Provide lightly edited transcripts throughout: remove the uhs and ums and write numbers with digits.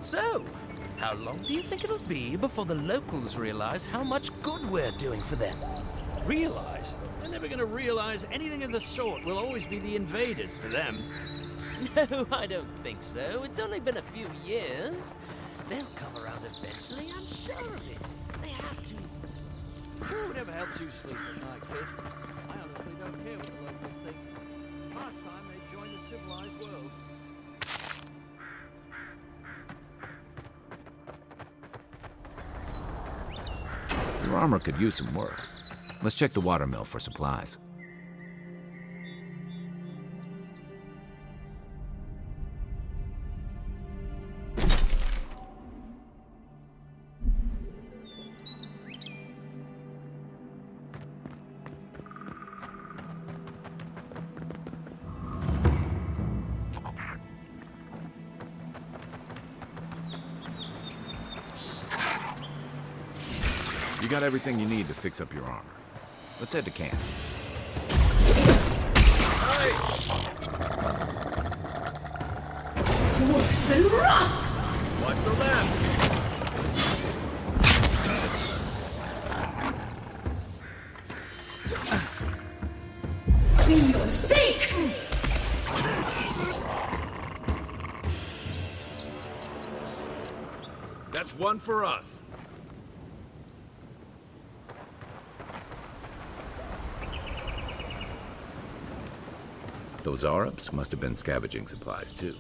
So, how long do you think it'll be before the locals realize how much good we're doing for them? Realize? They're never gonna realize anything of the sort. We'll always be the invaders to them. No, I don't think so. It's only been a few years. They'll come around eventually, I'm sure of it. They have to. Whatever helps you sleep at night, kid. I honestly don't care what the locals think. Last time they joined the civilized world. Your armor could use some work. Let's check the watermill for supplies. You got everything you need to fix up your armor. Let's head to camp. Worse than rust! Watch the left! For your sake! That's one for us. Those Arabs must have been scavenging supplies too.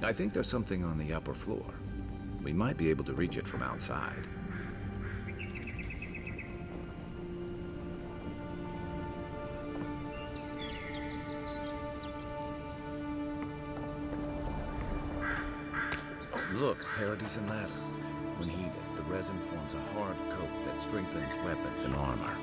I think there's something on the upper floor. We might be able to reach it from outside. Look, Parodies and ladder. When heated, the resin forms a hard coat that strengthens weapons and armor.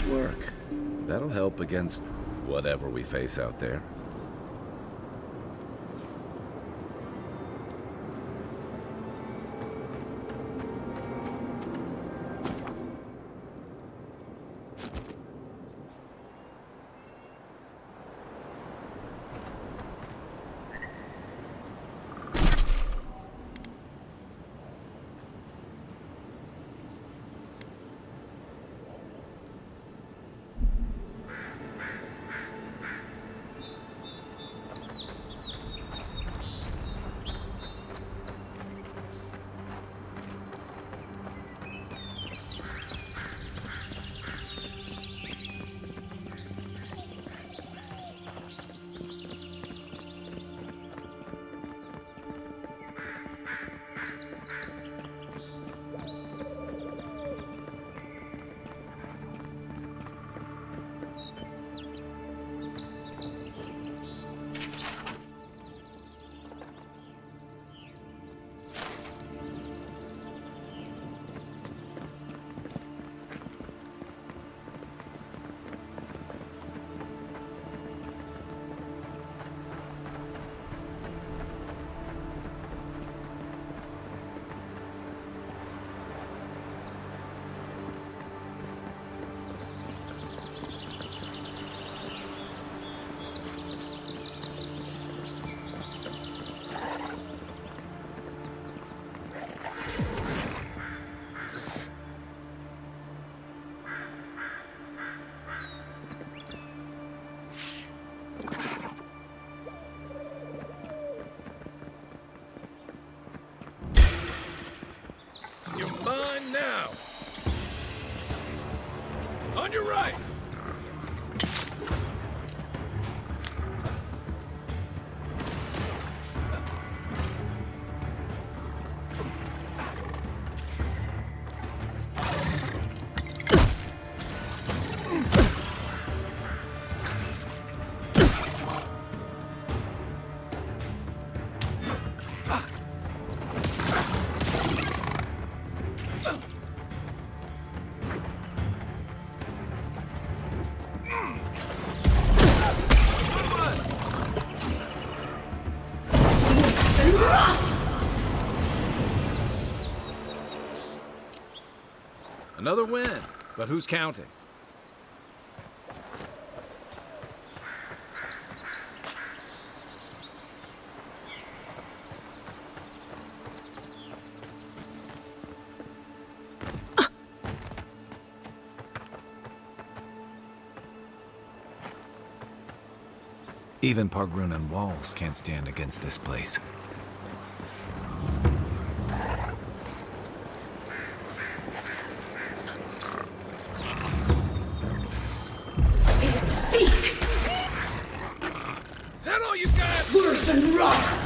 Nice work. That'll help against whatever we face out there. You're mine now. On your right. Another win, but who's counting? Even Pargrunan walls can't stand against this place. Seek! Is that all you got? Worse than rock!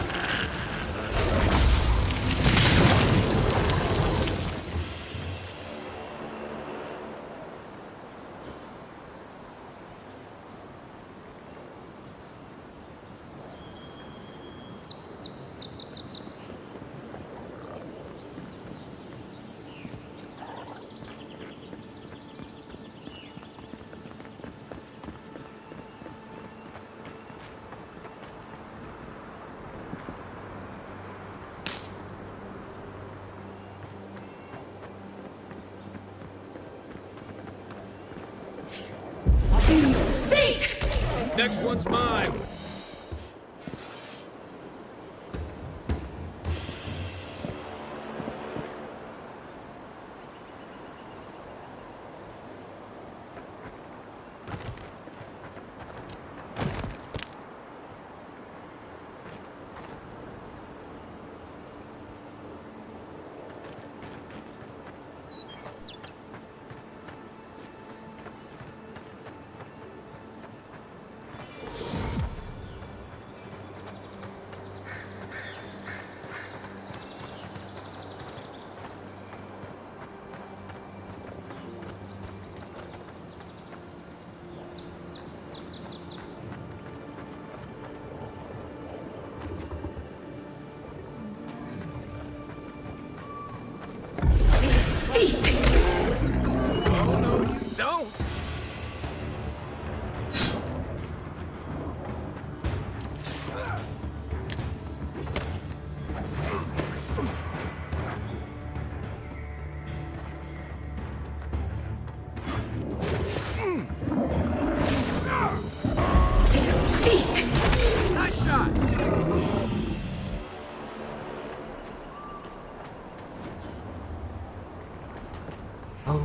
Seek! Next one's mine.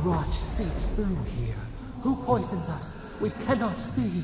rot seeps through here. Who poisons us? We cannot see.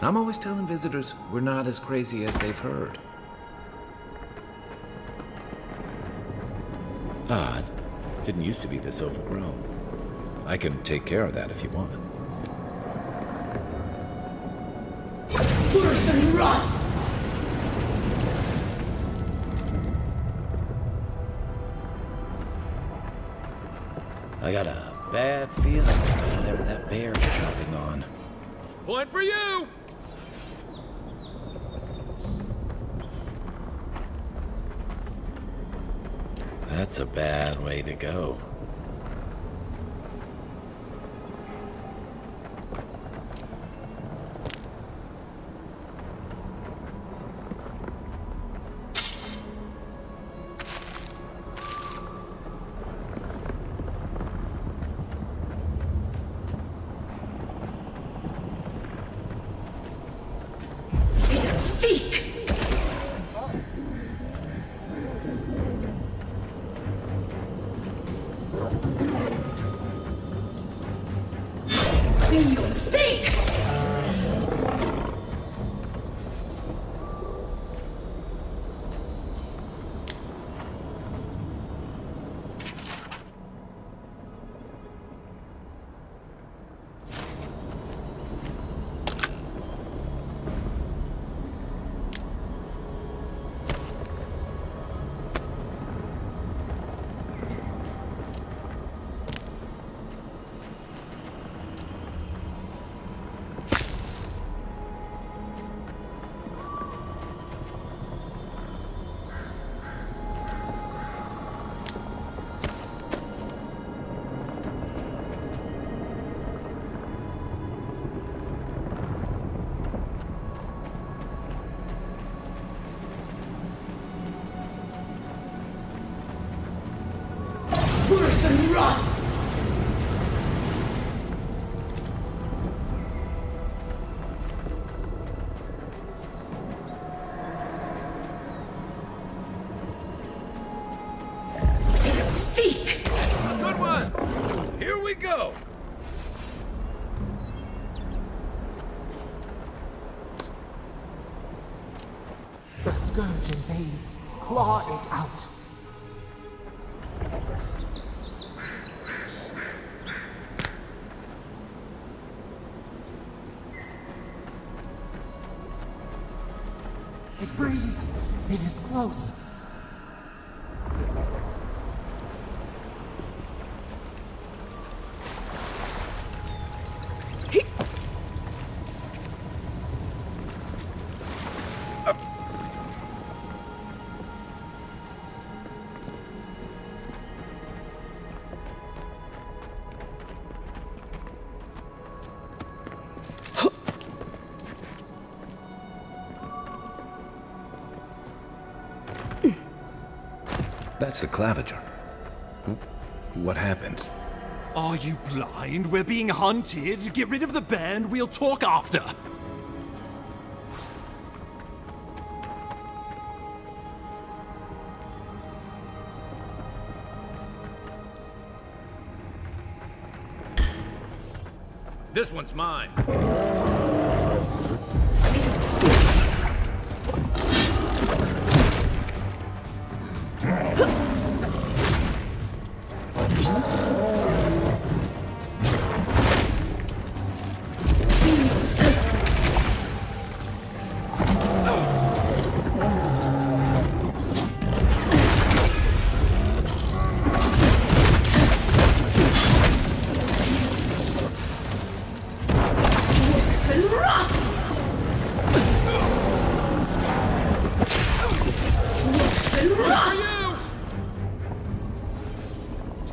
I'm always telling visitors we're not as crazy as they've heard. Odd. Didn't used to be this overgrown. I can take care of that if you want. Worse than wrath! I got a bad feeling about whatever that bear's chopping on. Point for you! That's a bad way to go. Seek! For your sake! Worse than wrath! Seek! Good one! Here we go! The scourge invades. Claw it out. It breathes. It is close. That's the claviger. What happened? Are you blind? We're being hunted. Get rid of the bear and we'll talk after. This one's mine.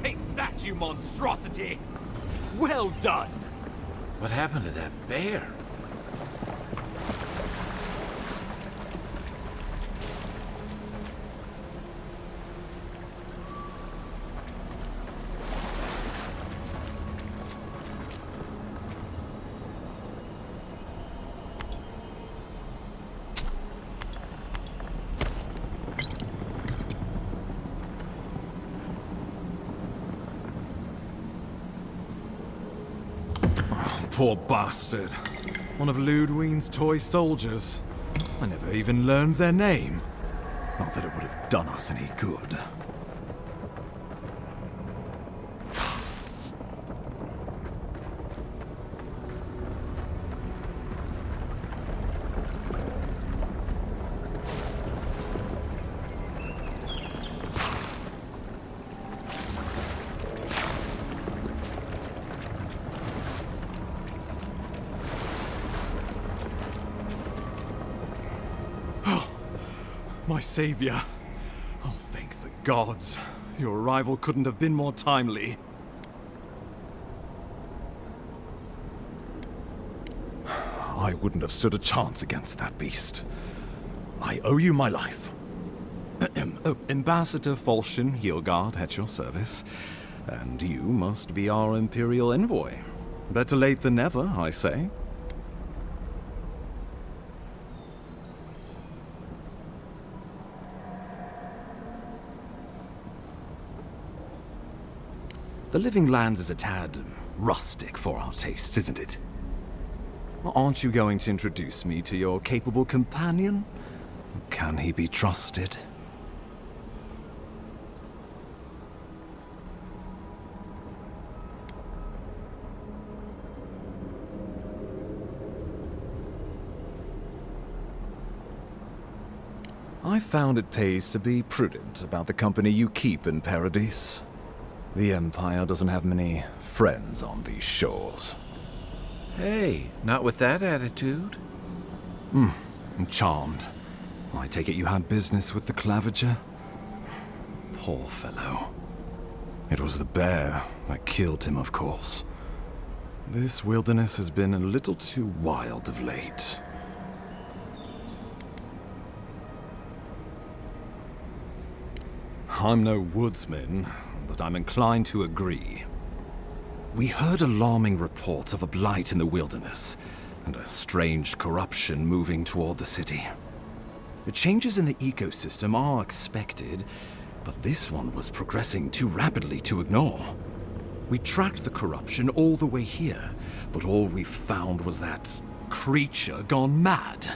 Take that, you monstrosity! Well done! What happened to that bear? Poor bastard. One of Ludwine's toy soldiers. I never even learned their name. Not that it would have done us any good. My savior. Oh, thank the gods. Your arrival couldn't have been more timely. I wouldn't have stood a chance against that beast. I owe you my life. Ambassador Falchion Heelguard at your service. And you must be our Imperial envoy. Better late than never, I say. The Living Lands is a tad rustic for our tastes, isn't it? Aren't you going to introduce me to your capable companion? Can he be trusted? I found it pays to be prudent about the company you keep in Paradise. The Empire doesn't have many friends on these shores. Hey, not with that attitude. I'm charmed. I take it you had business with the Claviger? Poor fellow. It was the bear that killed him, of course. This wilderness has been a little too wild of late. I'm no woodsman, but I'm inclined to agree. We heard alarming reports of a blight in the wilderness, and a strange corruption moving toward the city. The changes in the ecosystem are expected, but this one was progressing too rapidly to ignore. We tracked the corruption all the way here, but all we found was that creature gone mad.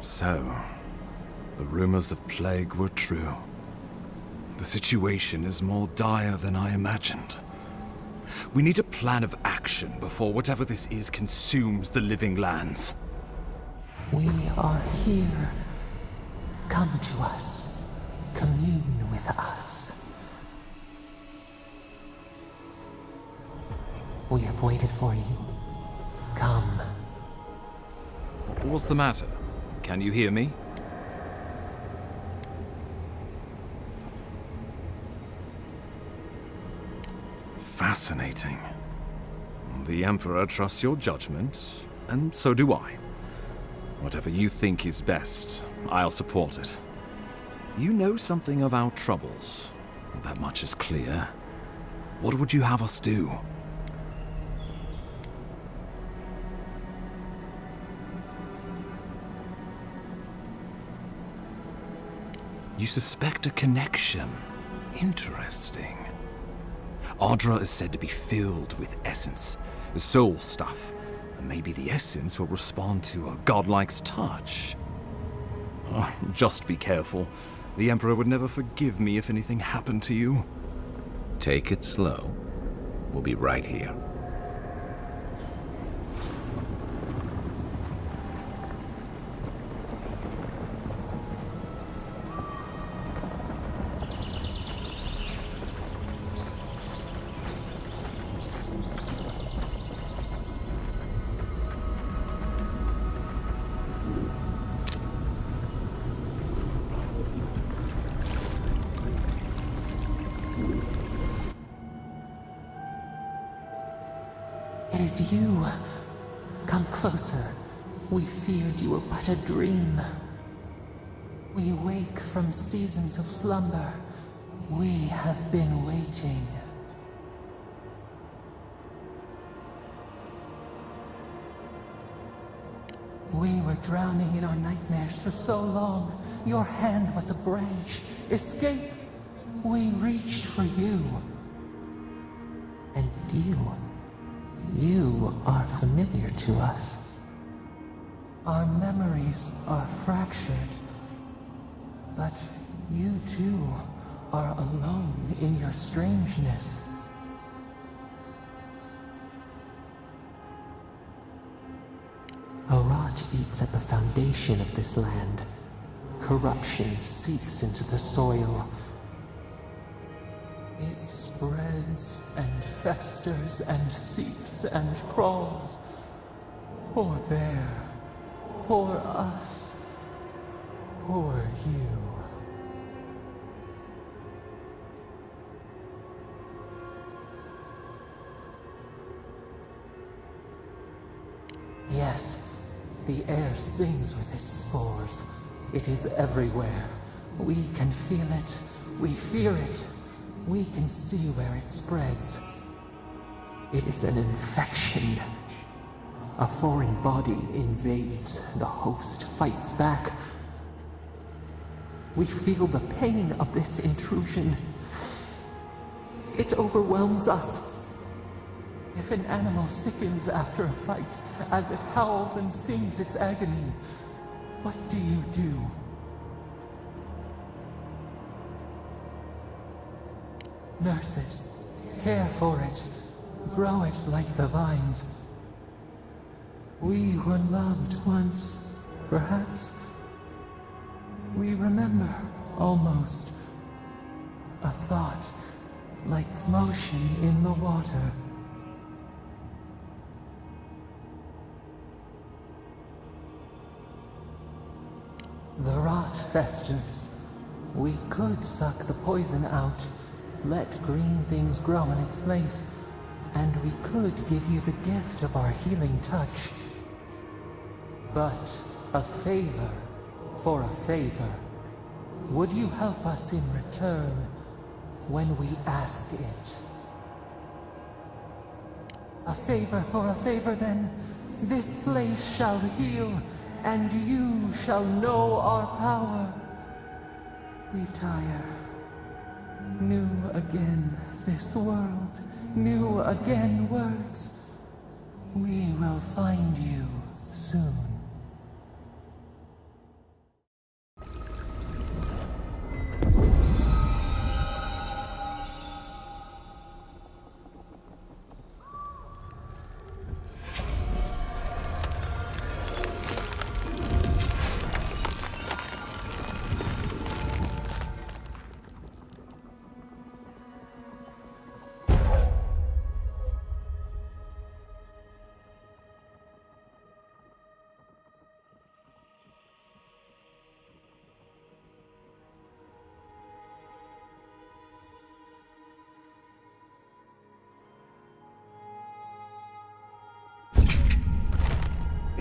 So, the rumors of plague were true. The situation is more dire than I imagined. We need a plan of action before whatever this is consumes the Living Lands. We are here. Come to us. Commune with us. We have waited for you. Come. What's the matter? Can you hear me? Fascinating. The Emperor trusts your judgment, and so do I. Whatever you think is best, I'll support it. You know something of our troubles. That much is clear. What would you have us do? You suspect a connection. Interesting. Ardra is said to be filled with essence, soul stuff, and maybe the essence will respond to a godlike's touch. Oh, just be careful. The Emperor would never forgive me if anything happened to you. Take it slow. We'll be right here. It is you. Come closer. We feared you were but a dream. We wake from seasons of slumber. We have been waiting. We were drowning in our nightmares for so long. Your hand was a branch. Escape! We reached for you. And you are familiar to us. Our memories are fractured, but you too are alone in your strangeness. A rot eats at the foundation of this land. Corruption seeps into the soil. It spreads and festers and seeps and crawls. Poor bear. Poor us. Poor you. Yes, the air sings with its spores. It is everywhere. We can feel it. We fear it. We can see where it spreads. It is an infection. A foreign body invades, the host fights back. We feel the pain of this intrusion. It overwhelms us. If an animal sickens after a fight, as it howls and sings its agony, what do you do? Nurse it, care for it, grow it like the vines. We were loved once, perhaps. We remember, almost. A thought, like motion in the water. The rot festers. We could suck the poison out, let green things grow in its place, and we could give you the gift of our healing touch. But a favor for a favor. Would you help us in return when we ask it? A favor for a favor, then. This place shall heal, and you shall know our power. Retire. New again this world, new again words. We will find you soon.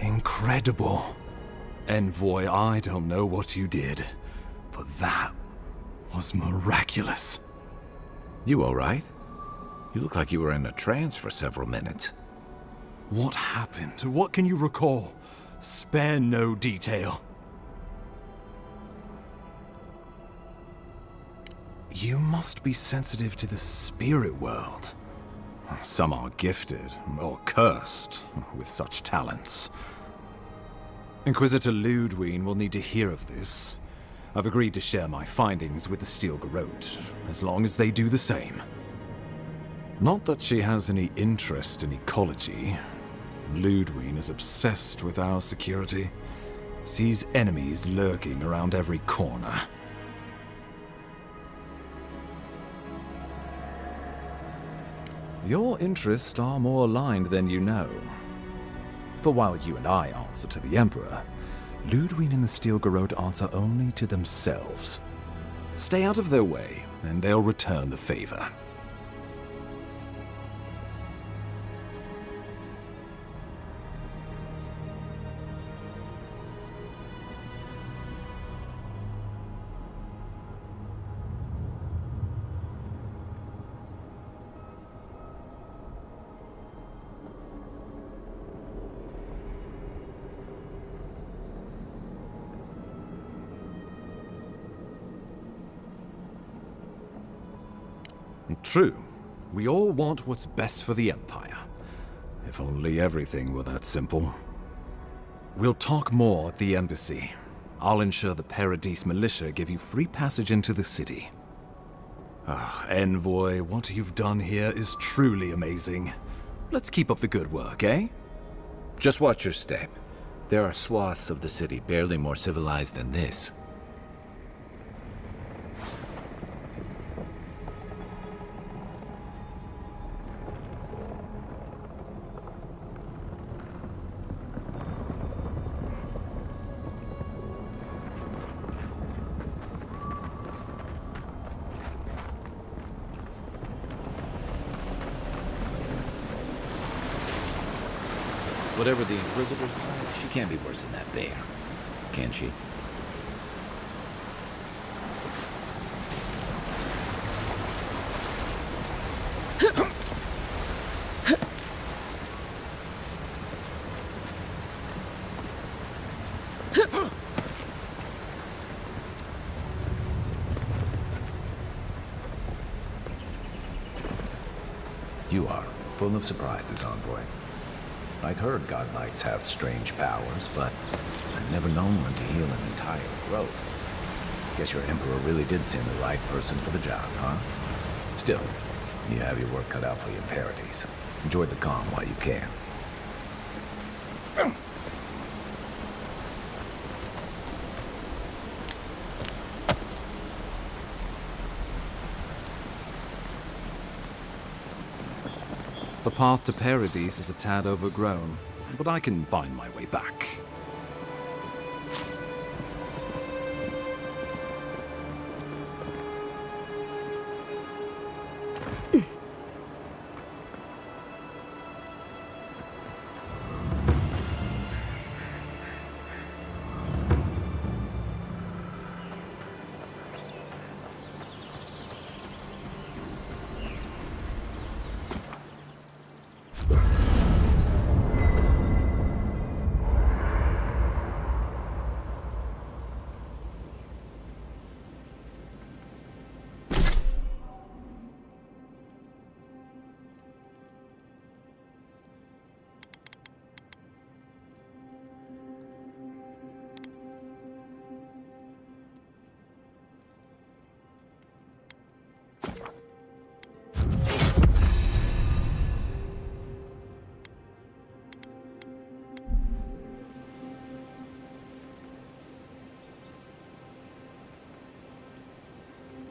Incredible. Envoy, I don't know what you did, but that was miraculous. You all right? You look like you were in a trance for several minutes. What happened? What can you recall? Spare no detail. You must be sensitive to the spirit world. Some are gifted, or cursed, with such talents. Inquisitor Ludwig will need to hear of this. I've agreed to share my findings with the Steel Garrote, as long as they do the same. Not that she has any interest in ecology. Ludwig is obsessed with our security, sees enemies lurking around every corner. Your interests are more aligned than you know. But while you and I answer to the Emperor, Ludwig and the Steel Garrote answer only to themselves. Stay out of their way, and they'll return the favor. True. We all want what's best for the Empire. If only everything were that simple. We'll talk more at the embassy. I'll ensure the Paradise militia give you free passage into the city. Ah, Envoy, what you've done here is truly amazing. Let's keep up the good work, eh? Just watch your step. There are swaths of the city barely more civilized than this. Whatever the Inquisitor's like, she can't be worse than that bear. Can she? You are full of surprises, Envoy. I'd heard God Knights have strange powers, but I've never known one to heal an entire grove. Guess your Emperor really did send the right person for the job, huh? Still, you have your work cut out for you in Paradise. Enjoy the calm while you can. The path to Paradise is a tad overgrown, but I can find my way back.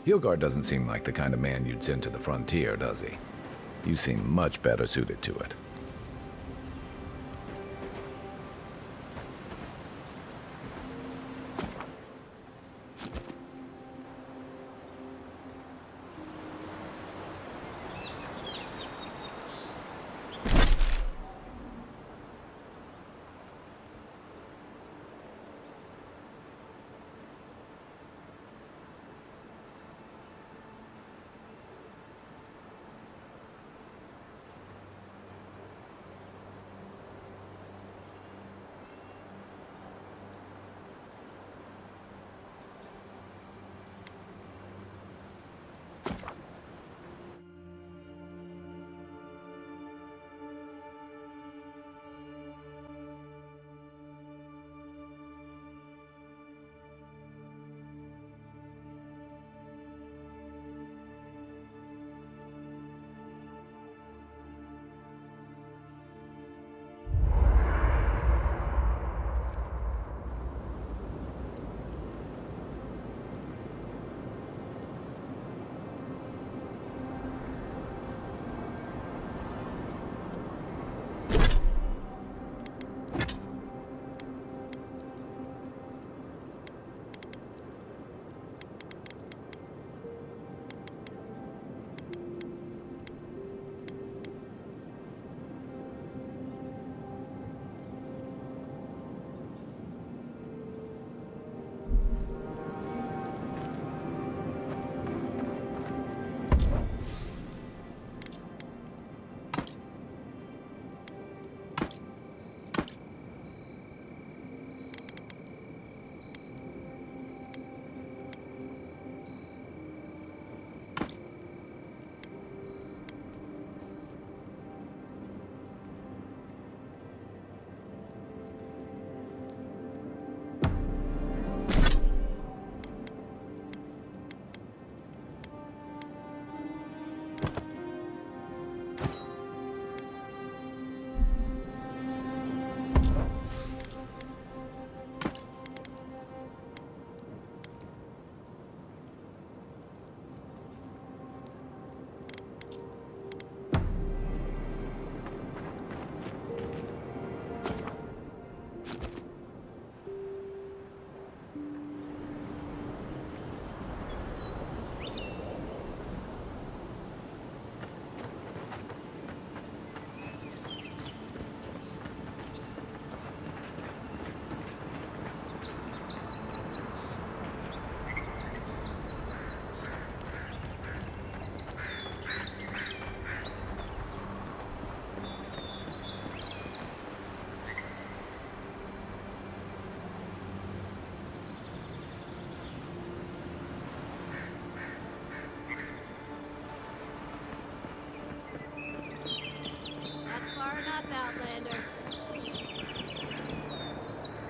Hilgard doesn't seem like the kind of man you'd send to the frontier, does he? You seem much better suited to it.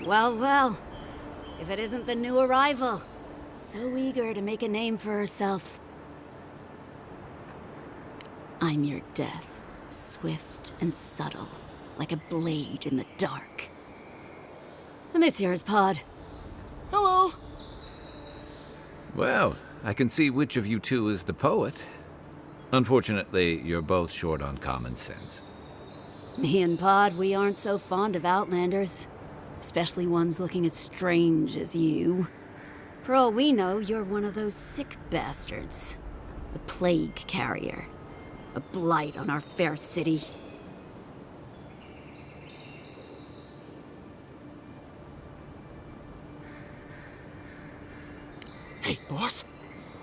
Well, well. If it isn't the new arrival. So eager to make a name for herself. I'm your death, swift and subtle, like a blade in the dark. And this here is Pod. Hello. Well, I can see which of you two is the poet. Unfortunately, you're both short on common sense. Me and Pod, we aren't so fond of Outlanders. Especially ones looking as strange as you. For all we know, you're one of those sick bastards. A plague carrier. A blight on our fair city. Hey, boss.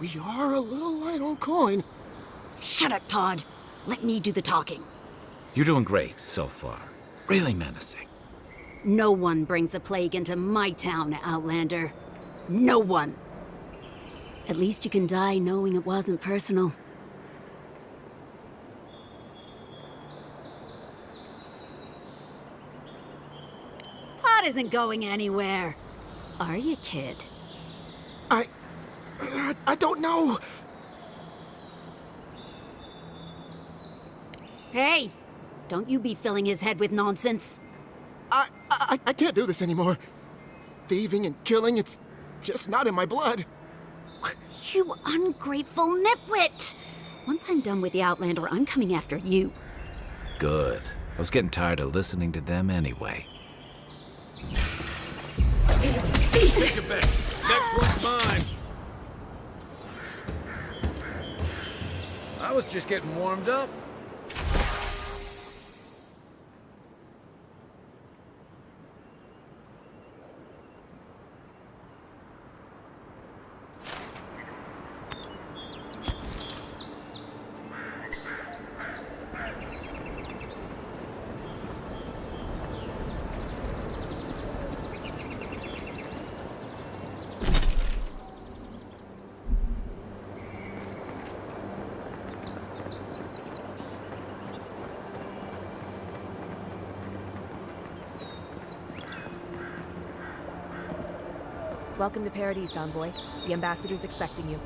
We are a little light on coin. Shut up, Pod. Let me do the talking. You're doing great so far. Really menacing. No one brings the plague into my town, Outlander. No one. At least you can die knowing it wasn't personal. Pod isn't going anywhere. Are you, kid? I don't know. Hey! Don't you be filling his head with nonsense. I can't do this anymore. Thieving and killing, it's just not in my blood. You ungrateful nitwit! Once I'm done with the Outlander, I'm coming after you. Good. I was getting tired of listening to them anyway. Take it back. Next one's mine. I was just getting warmed up. Welcome to Paradise, Envoy. The ambassador's expecting you.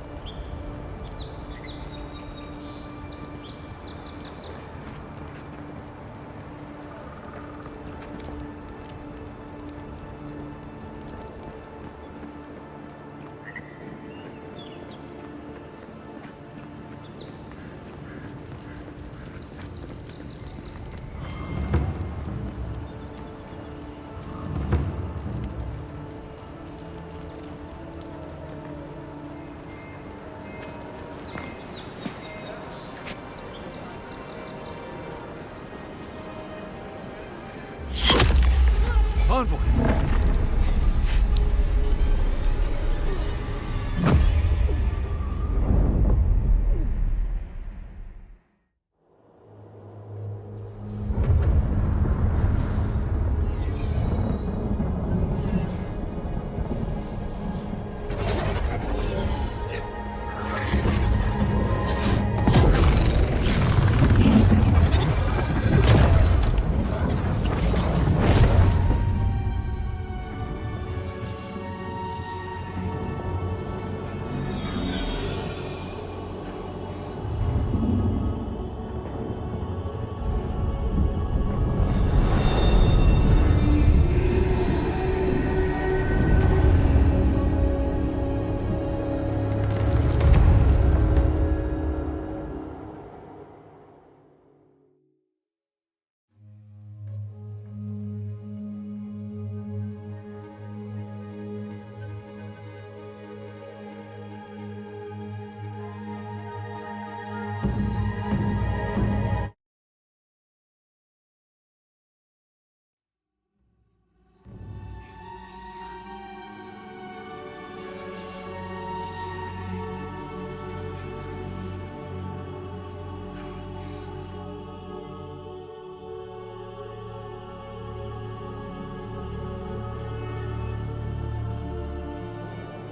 Envoy!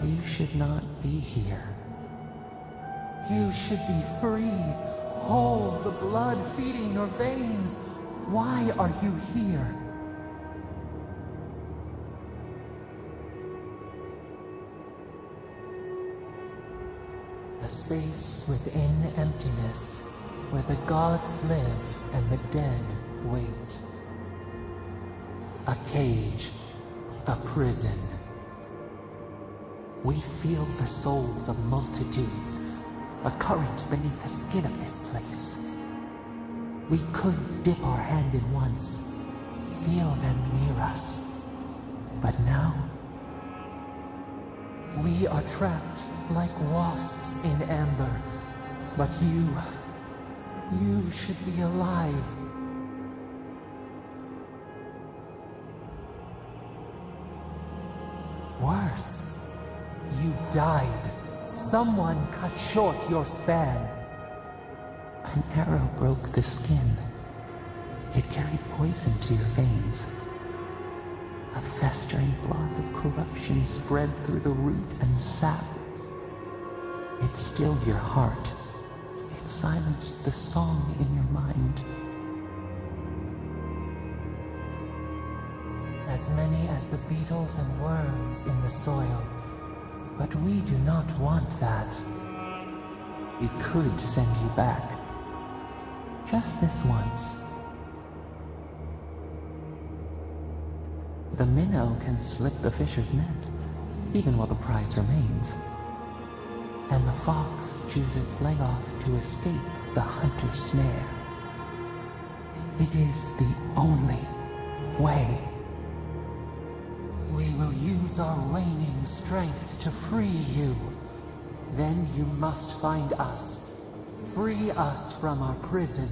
You should not be here. You should be free, whole, the blood feeding your veins. Why are you here? space within emptiness, where the gods live and the dead wait. A cage, a prison. We feel the souls of multitudes, a current beneath the skin of this place. We could dip our hand in once, feel them near us. But now, we are trapped like wasps in amber. But you should be alive. Worse, you died. Someone cut short your span. An arrow broke the skin. It carried poison to your veins. A festering blot of corruption spread through the root and sap. It stilled your heart. It silenced the song in your mind. As many as the beetles and worms in the soil. But we do not want that. We could send you back. Just this once. The minnow can slip the fisher's net, even while the prize remains. And the fox chews its leg off to escape the hunter's snare. It is the only way. We will use our waning strength to free you. Then you must find us. Free us from our prison.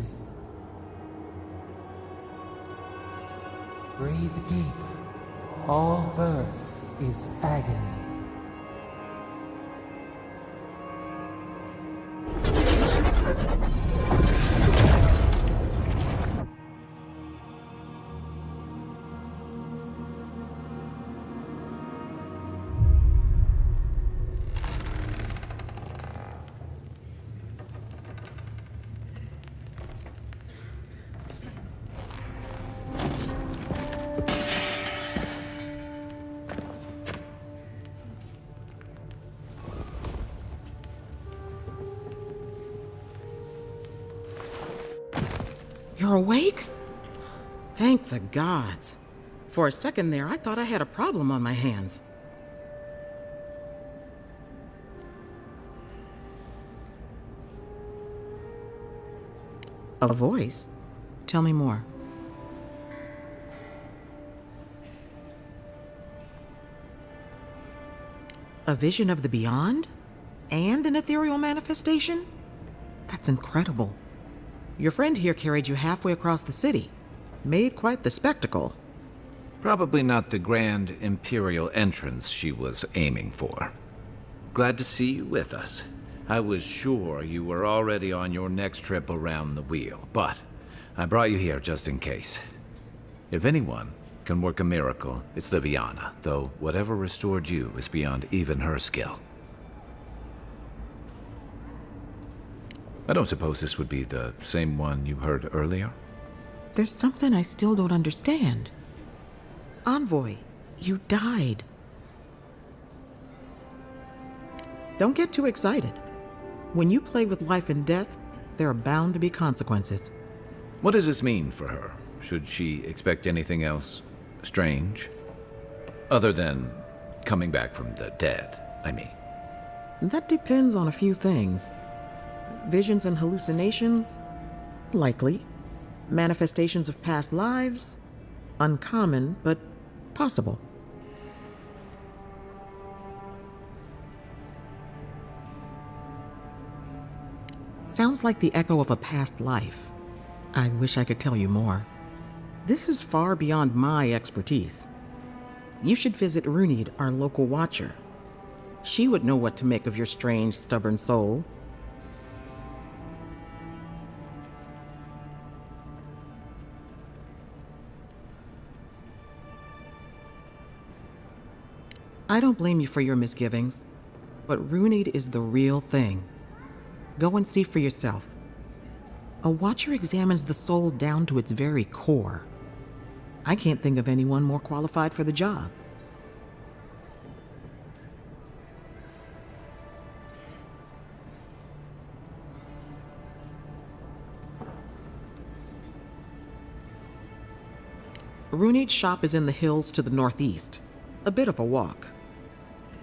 Breathe deep. All birth is agony. You're awake? Thank the gods. For a second there, I thought I had a problem on my hands. A voice? Tell me more. A vision of the beyond? And an ethereal manifestation? That's incredible. Your friend here carried you halfway across the city. Made quite the spectacle. Probably not the grand imperial entrance she was aiming for. Glad to see you with us. I was sure you were already on your next trip around the wheel, but I brought you here just in case. If anyone can work a miracle, it's Liviana, though whatever restored you is beyond even her skill. I don't suppose this would be the same one you heard earlier? There's something I still don't understand. Envoy, you died. Don't get too excited. When you play with life and death, there are bound to be consequences. What does this mean for her? Should she expect anything else strange? Other than coming back from the dead, I mean. That depends on a few things. Visions and hallucinations? Likely. Manifestations of past lives? Uncommon, but possible. Sounds like the echo of a past life. I wish I could tell you more. This is far beyond my expertise. You should visit Runid, our local watcher. She would know what to make of your strange, stubborn soul. I don't blame you for your misgivings, but Runid is the real thing. Go and see for yourself. A watcher examines the soul down to its very core. I can't think of anyone more qualified for the job. Runeed's shop is in the hills to the northeast. A bit of a walk.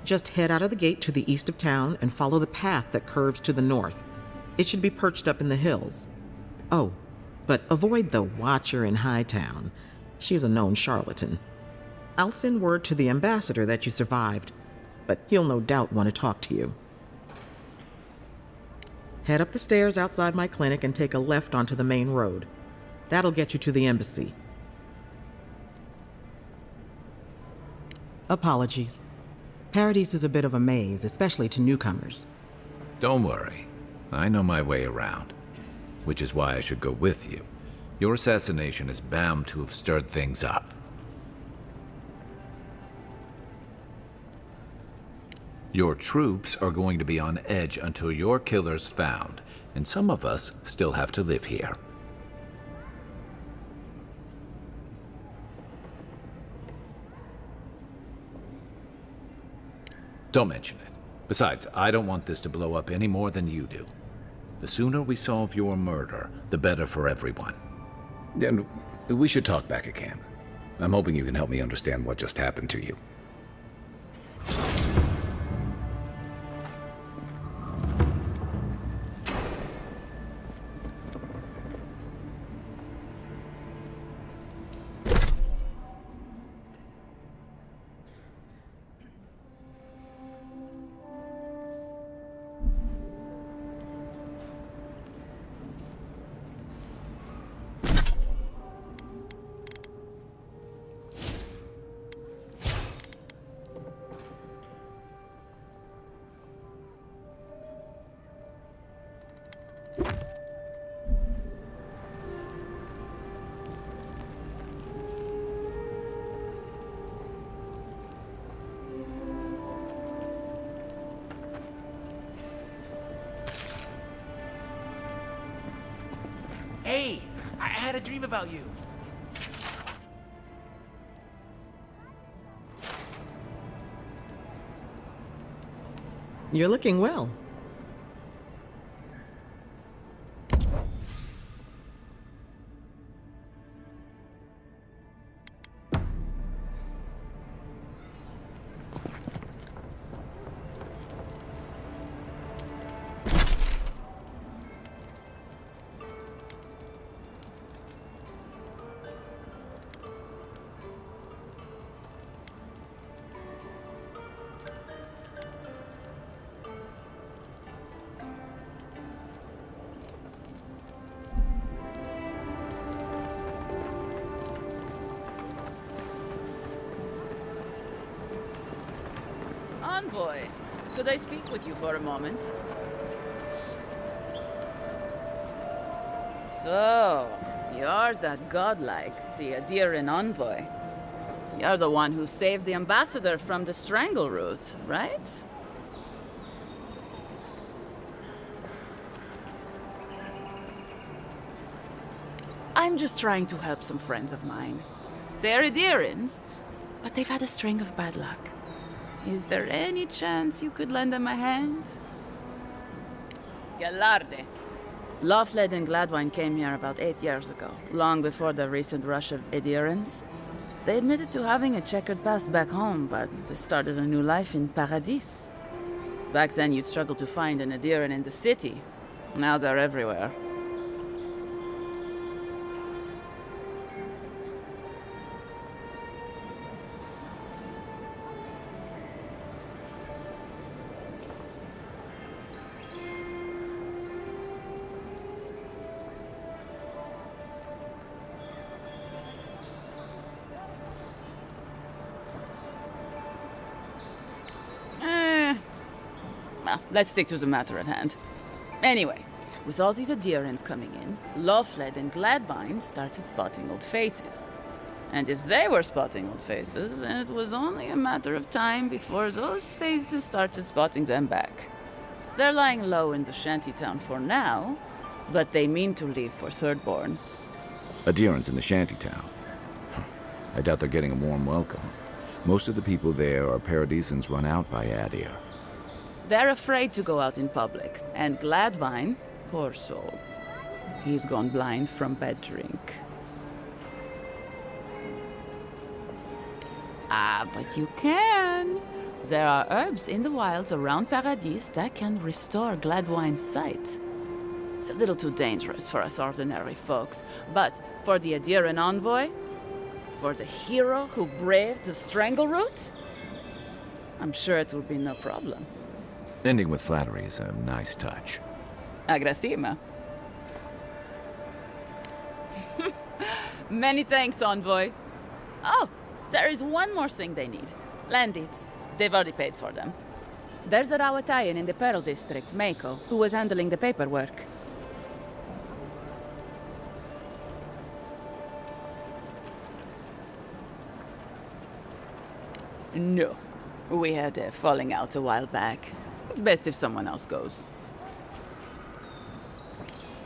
Just head out of the gate to the east of town and follow the path that curves to the north. It should be perched up in the hills. Oh, but avoid the Watcher in Hightown. She's a known charlatan. I'll send word to the ambassador that you survived, but he'll no doubt want to talk to you. Head up the stairs outside my clinic and take a left onto the main road. That'll get you to the embassy. Apologies. Paradise is a bit of a maze, especially to newcomers. Don't worry. I know my way around. Which is why I should go with you. Your assassination is bound to have stirred things up. Your troops are going to be on edge until your killer's found, and some of us still have to live here. Don't mention it. Besides, I don't want this to blow up any more than you do. The sooner we solve your murder, the better for everyone. Then we should talk back at camp. I'm hoping you can help me understand what just happened to you. Hey, I had a dream about you. You're looking well. Envoy, could I speak with you for a moment? So, you're that godlike, the Adiran envoy. You're the one who saves the ambassador from the strangle root, right? I'm just trying to help some friends of mine. They're Adirans, but they've had a string of bad luck. Is there any chance you could lend them a hand? Galarde. Lofthled and Gladwine came here about 8 years ago, long before the recent rush of Adirans. They admitted to having a checkered past back home, but they started a new life in Paradis. Back then, you'd struggle to find an Adiran in the city. Now they're everywhere. Well, let's stick to the matter at hand. Anyway, with all these Adirans coming in, Lofthled and Gladvine started spotting old faces. And if they were spotting old faces, it was only a matter of time before those faces started spotting them back. They're lying low in the shantytown for now, but they mean to leave for Thirdborn. Adirans in the shantytown. I doubt they're getting a warm welcome. Most of the people there are Paradisans run out by Adir. They're afraid to go out in public, and Gladvine, poor soul, he's gone blind from bad drink. Ah, but you can. There are herbs in the wilds around Paradis that can restore Gladwine's sight. It's a little too dangerous for us ordinary folks, but for the Adiran envoy, for the hero who braved the Strangleroot, I'm sure it will be no problem. Ending with flattery is a nice touch. Agrasima. Many thanks, envoy. Oh, there is one more thing they need. Land deeds. They've already paid for them. There's a Rawatayan in the Pearl District, Mako, who was handling the paperwork. No. We had a falling out a while back. It's best if someone else goes.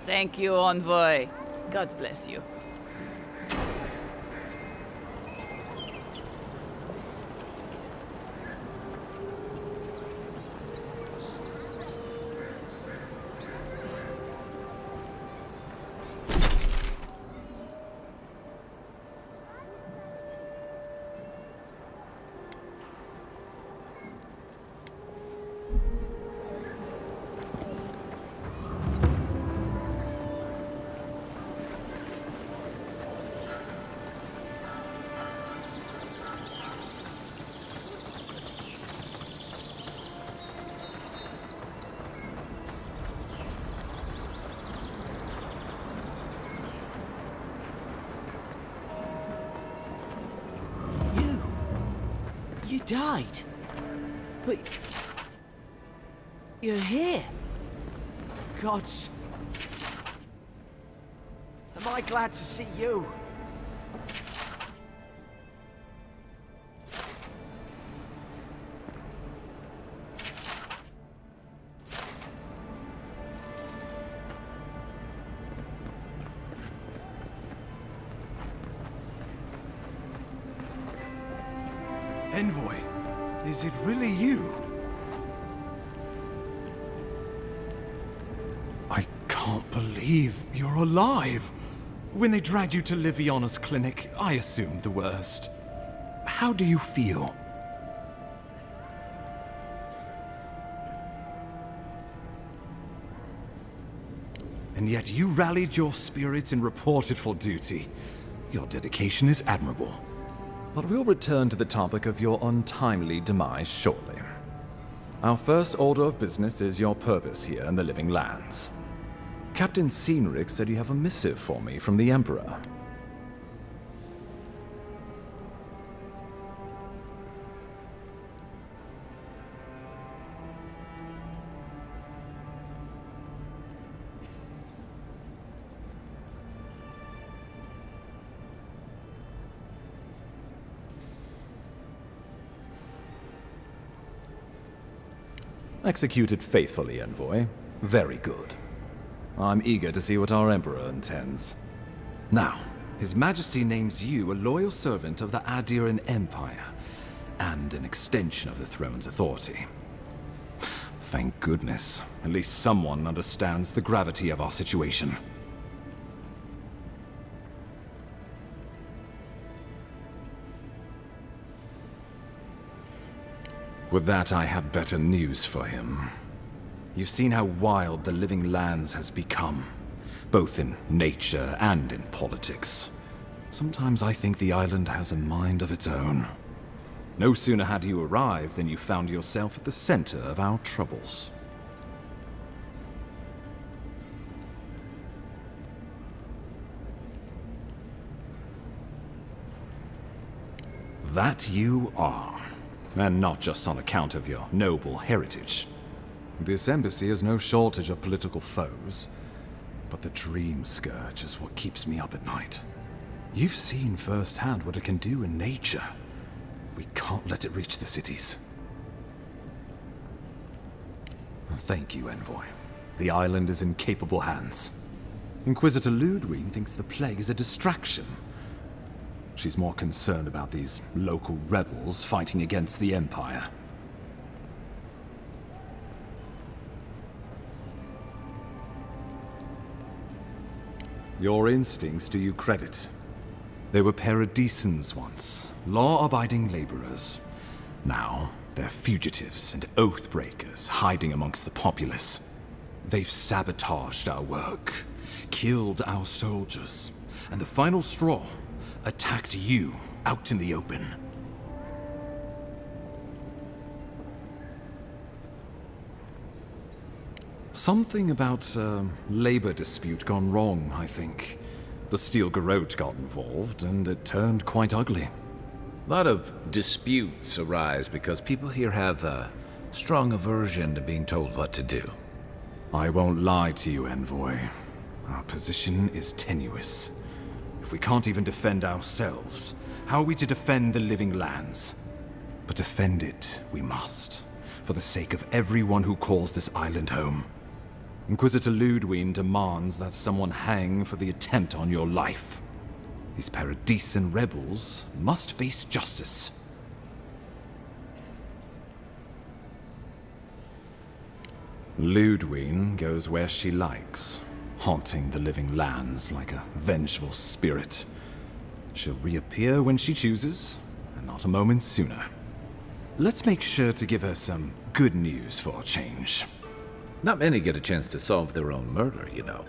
Thank you, envoy. God bless you. You died. But you're here. Gods. Am I glad to see you? Envoy, is it really you? I can't believe you're alive. When they dragged you to Liviana's clinic, I assumed the worst. How do you feel? And yet you rallied your spirits and reported for duty. Your dedication is admirable. But we'll return to the topic of your untimely demise shortly. Our first order of business is your purpose here in the Living Lands. Captain Cynric said you have a missive for me from the Emperor. Executed faithfully, Envoy. Very good. I'm eager to see what our Emperor intends. Now, His Majesty names you a loyal servant of the Adiran Empire, and an extension of the throne's authority. Thank goodness. At least someone understands the gravity of our situation. With that, I have better news for him. You've seen how wild the Living Lands has become, both in nature and in politics. Sometimes I think the island has a mind of its own. No sooner had you arrived than you found yourself at the center of our troubles. That you are. And not just on account of your noble heritage. This embassy has no shortage of political foes, but the Dream Scourge is what keeps me up at night. You've seen firsthand what it can do in nature. We can't let it reach the cities. Thank you, Envoy. The island is in capable hands. Inquisitor Ludwig thinks the plague is a distraction. She's more concerned about these local rebels fighting against the Empire. Your instincts do you credit. They were paradisans once, law-abiding laborers. Now, they're fugitives and oath-breakers hiding amongst the populace. They've sabotaged our work, killed our soldiers, and the final straw, attacked you out in the open. Something about a labor dispute gone wrong, I think. The Steel Garrote got involved, and it turned quite ugly. A lot of disputes arise because people here have a strong aversion to being told what to do. I won't lie to you, Envoy. Our position is tenuous. If we can't even defend ourselves, how are we to defend the living lands? But defend it we must, for the sake of everyone who calls this island home. Inquisitor Ludwig demands that someone hang for the attempt on your life. These Paradisan rebels must face justice. Ludwig goes where she likes, haunting the living lands like a vengeful spirit. She'll reappear when she chooses, and not a moment sooner. Let's make sure to give her some good news for a change. Not many get a chance to solve their own murder, you know.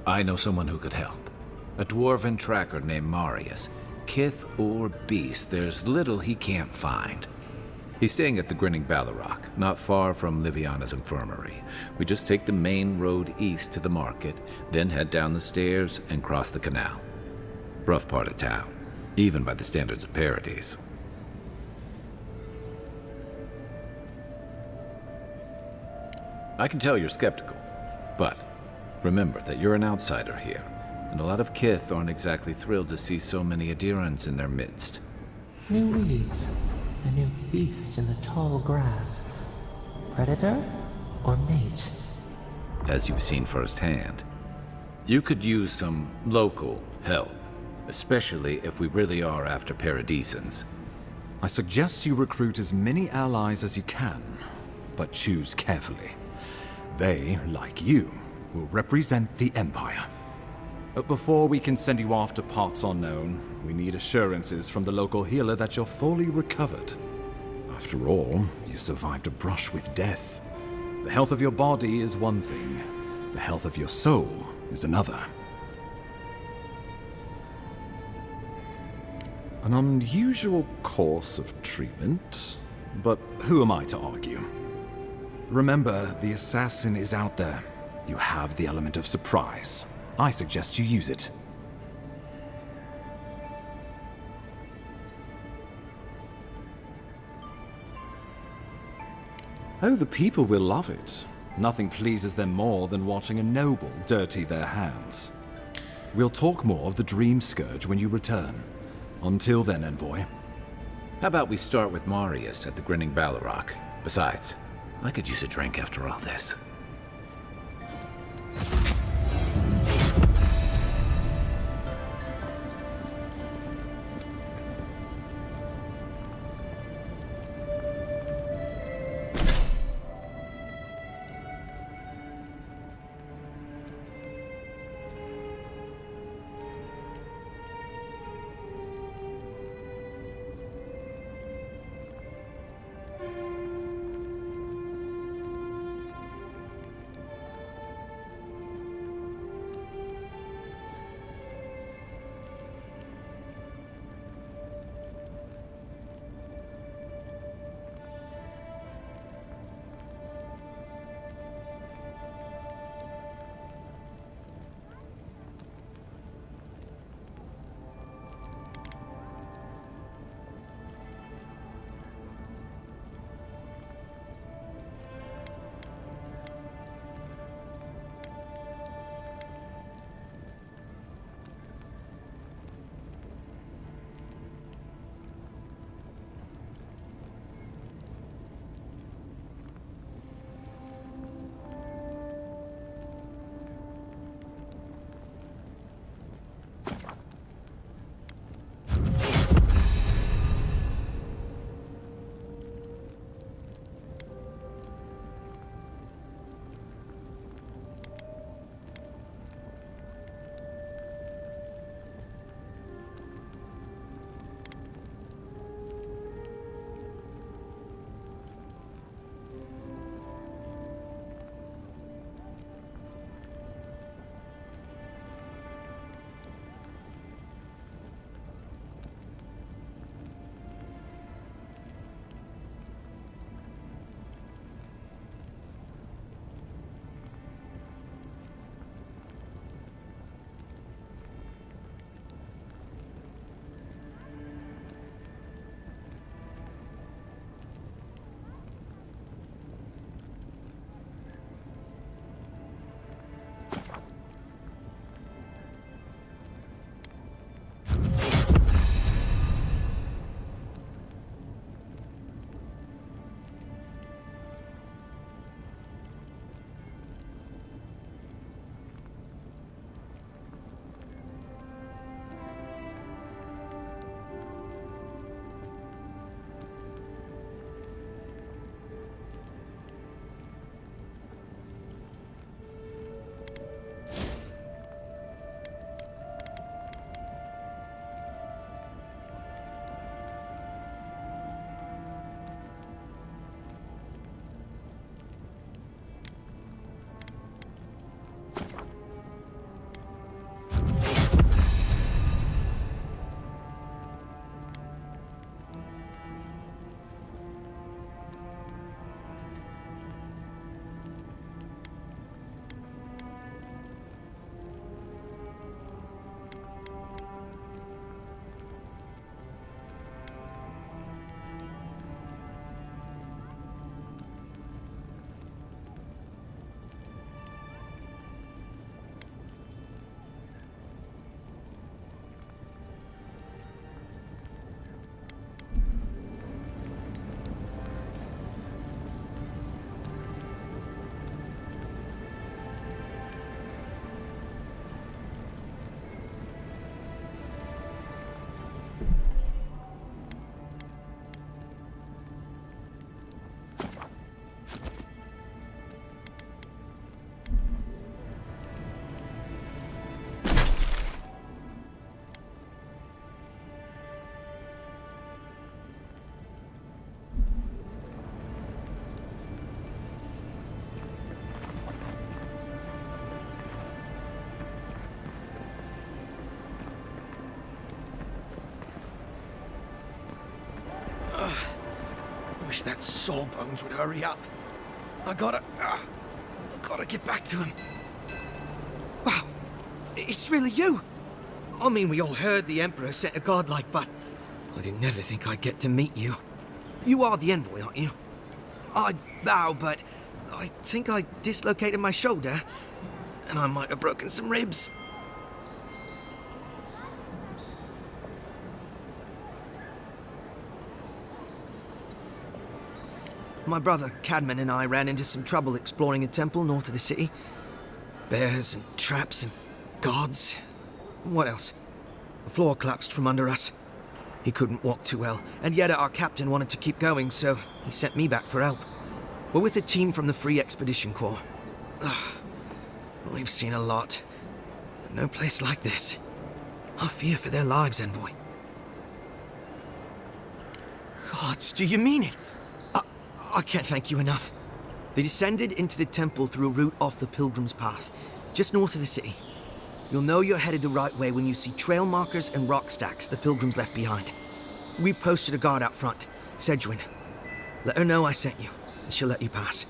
I know someone who could help. A dwarven tracker named Marius. Kith or beast, there's little he can't find. He's staying at the Grinning Ballarrock, not far from Liviana's infirmary. We just take the main road east to the market, then head down the stairs and cross the canal. Rough part of town, even by the standards of Paradise. I can tell you're skeptical, but remember that you're an outsider here, and a lot of Kith aren't exactly thrilled to see so many adherents in their midst. New weeds, a new beast in the tall grass. Predator or mate? As you've seen firsthand, you could use some local help, especially if we really are after Paradisans. I suggest you recruit as many allies as you can, but choose carefully. They, like you, will represent the Empire. But before we can send you off to parts unknown, we need assurances from the local healer that you're fully recovered. After all, you survived a brush with death. The health of your body is one thing, the health of your soul is another. An unusual course of treatment, but who am I to argue? Remember, the assassin is out there. You have the element of surprise. I suggest you use it. Oh, the people will love it. Nothing pleases them more than watching a noble dirty their hands. We'll talk more of the Dream Scourge when you return. Until then, Envoy. How about we start with Marius at the Grinning Ballarrock? Besides, I could use a drink after all this. wish that Sawbones would hurry up. I gotta get back to him. Wow, it's really you. I mean, we all heard the Emperor sent a godlike, but I didn't never think I'd get to meet you. You are the envoy, aren't you? I bow, but I think I dislocated my shoulder, and I might have broken some ribs. My brother, Cadman, and I ran into some trouble exploring a temple north of the city. Bears and traps and guards. What else? The floor collapsed from under us. He couldn't walk too well, and yet our captain wanted to keep going, so he sent me back for help. We're with a team from the Free Expedition Corps. We've seen a lot, but no place like this. I fear for their lives, Envoy. Gods, do you mean it? I can't thank you enough. They descended into the temple through a route off the Pilgrim's Path, just north of the city. You'll know you're headed the right way when you see trail markers and rock stacks the Pilgrims left behind. We posted a guard out front, Sedgwin. Let her know I sent you, and she'll let you pass.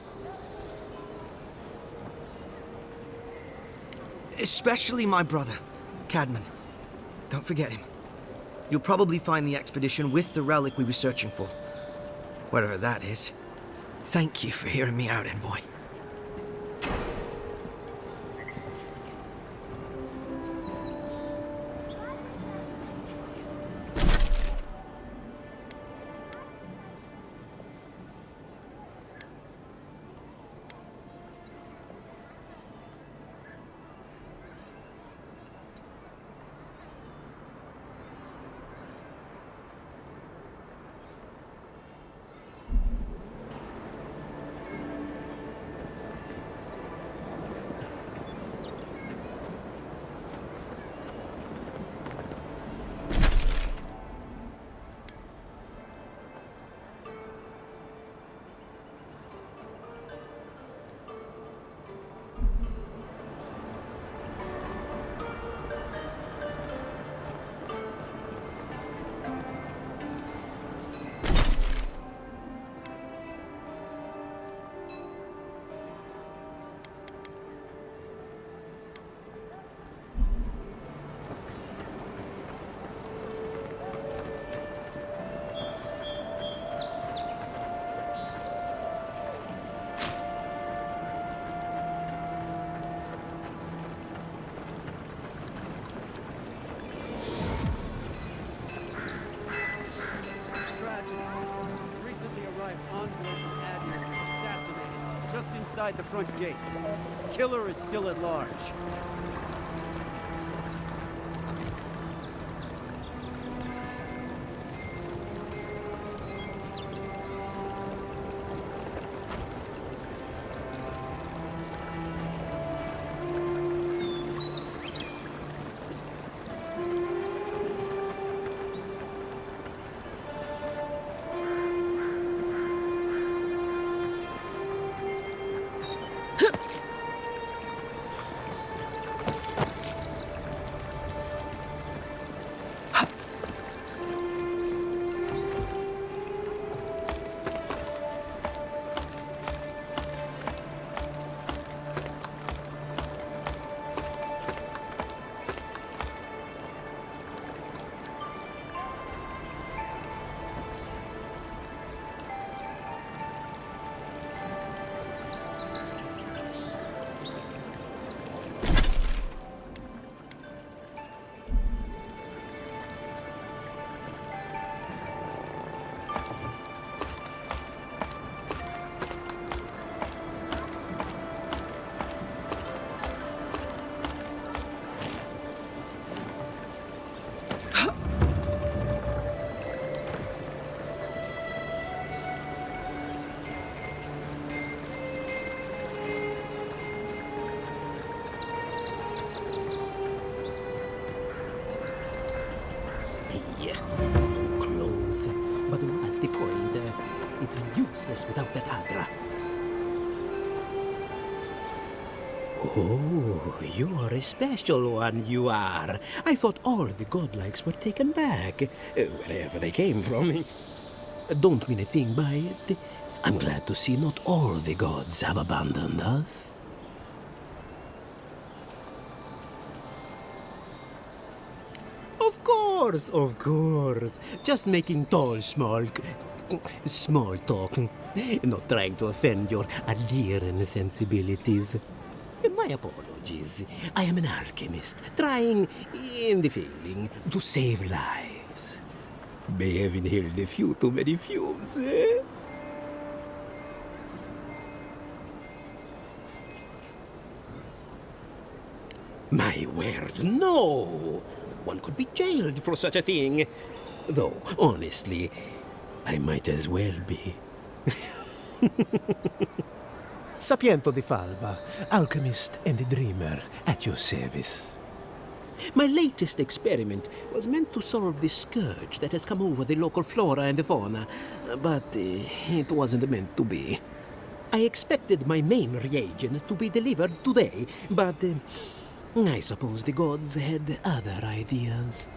Especially my brother, Cadman. Don't forget him. You'll probably find the expedition with the relic we were searching for. Whatever that is. Thank you for hearing me out, Envoy. Just inside the front gates. Killer is still at large. So close. But what's the point? It's useless without that Agra. Oh, you are a special one, you are. I thought all the godlikes were taken back, wherever they came from. don't mean a thing by it. I'm glad to see not all the gods have abandoned us. Of course, of course. Just making small talk. Not trying to offend your Adiran sensibilities. My apologies. I am an alchemist, trying, and failing, to save lives. May have inhaled a few too many fumes, eh? My word, no! One could be jailed for such a thing. Though, honestly, I might as well be. Sapiento di Falva, alchemist and dreamer, at your service. My latest experiment was meant to solve the scourge that has come over the local flora and fauna, but it wasn't meant to be. I expected my main reagent to be delivered today, but I suppose the gods had other ideas.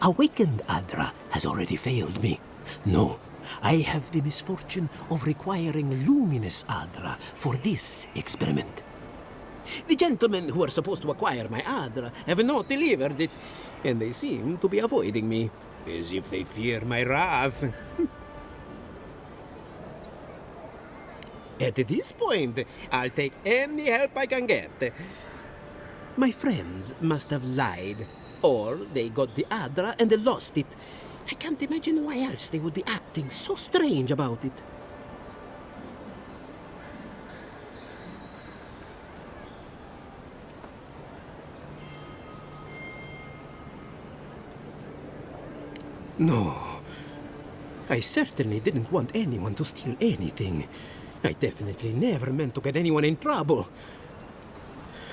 Awakened Adra has already failed me. No, I have the misfortune of requiring luminous Adra for this experiment. The gentlemen who are supposed to acquire my Adra have not delivered it, and they seem to be avoiding me, as if they fear my wrath. At this point, I'll take any help I can get. My friends must have lied. Or they got the Adra and they lost it. I can't imagine why else they would be acting so strange about it. No. I certainly didn't want anyone to steal anything. I definitely never meant to get anyone in trouble.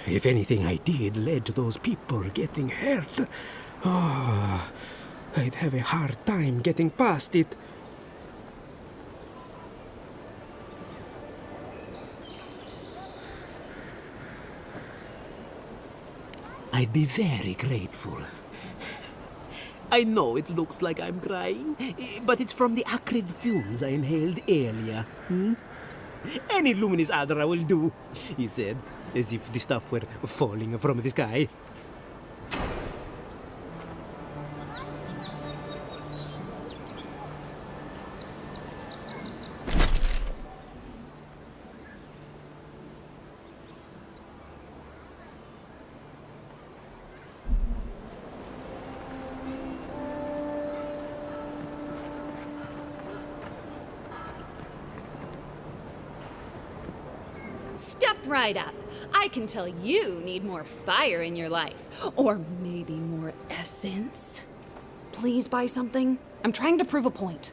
If anything I did led to those people getting hurt, I'd have a hard time getting past it. I'd be very grateful. I know it looks like I'm crying, but it's from the acrid fumes I inhaled earlier. Any luminous Adra will do, he said, as if the stuff were falling from the sky. step right up. I can tell you need more fire in your life. Or maybe more essence. Please buy something. I'm trying to prove a point.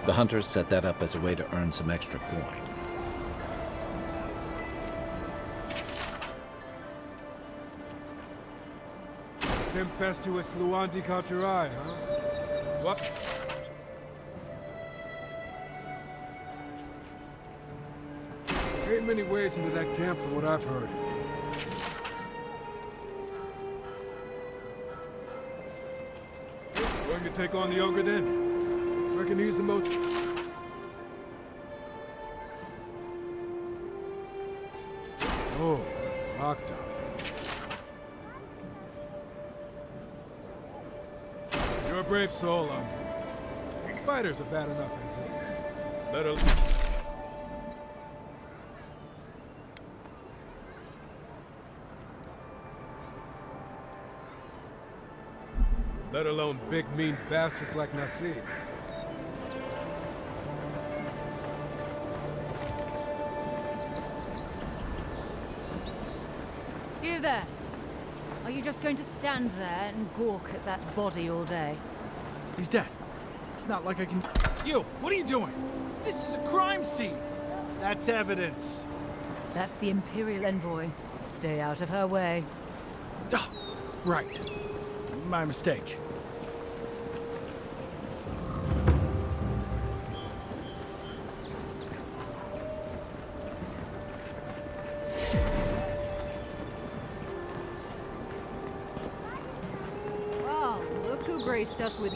The hunters set that up as a way to earn some extra coin. Tempestuous Luandi Culturai, huh? What? Ain't many ways into that camp from what I've heard. Going to take on the ogre then? Reckon he's the most... Oh, Octa. You're a brave soul, Andre. Spiders are bad enough as is. Better... Let alone big, mean bastards like Nasib. You there? Are you just going to stand there and gawk at that body all day? He's dead. It's not like I can... You! What are you doing? This is a crime scene! That's evidence. That's the Imperial envoy. Stay out of her way. Oh, right. My mistake. Well, look who graced us with...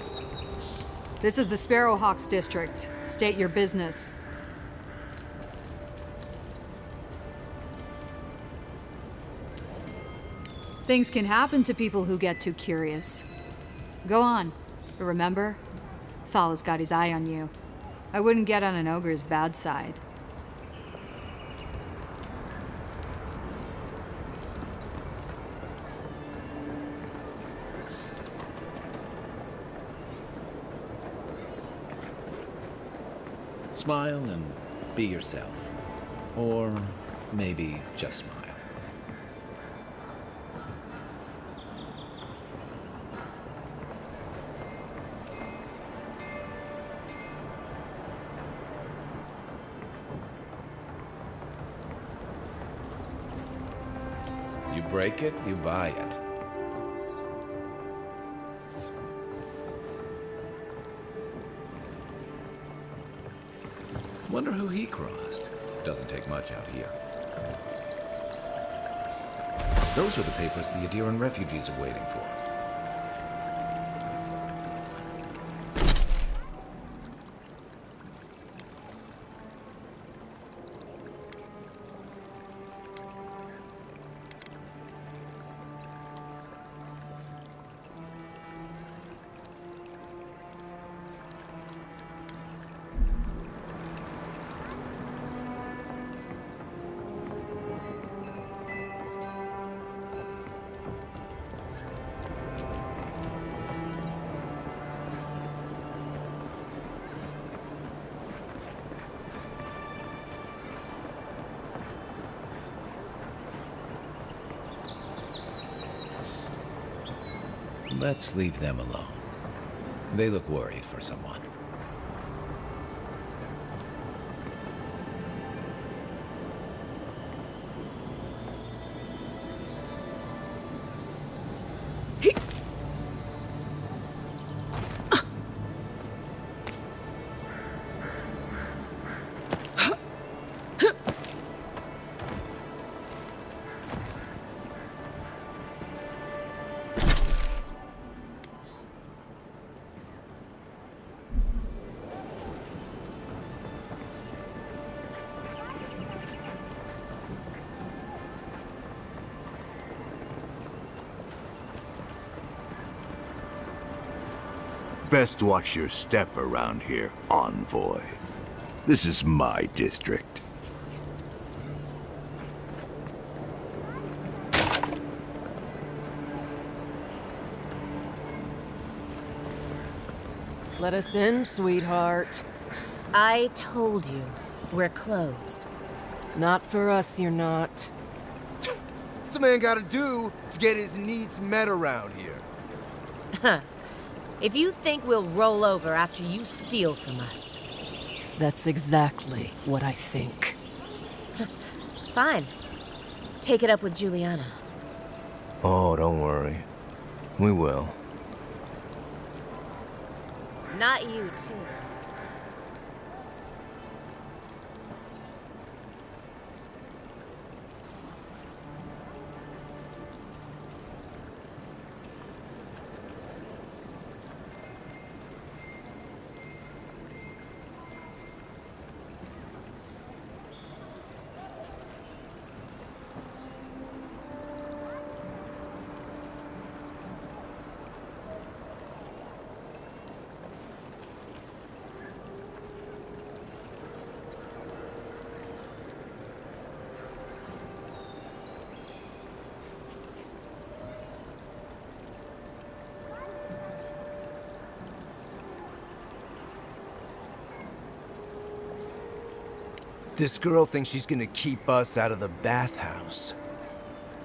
This is the Sparrowhawks district. State your business. Things can happen to people who get too curious. Go on. But remember, Thal has got his eye on you. I wouldn't get on an ogre's bad side. Smile and be yourself. Or maybe just smile. You break it, you buy it. Wonder who he crossed. Doesn't take much out here. Those are the papers the Adiran refugees are waiting for. Let's leave them alone. They look worried for someone. Best watch your step around here, envoy. This is my district. Let us in, sweetheart. I told you, we're closed. Not for us, you're not. What's a man gotta do to get his needs met around here? Huh. If you think we'll roll over after you steal from us. That's exactly what I think. Fine. Take it up with Juliana. Oh, don't worry. We will. Not you, too. This girl thinks she's gonna keep us out of the bathhouse.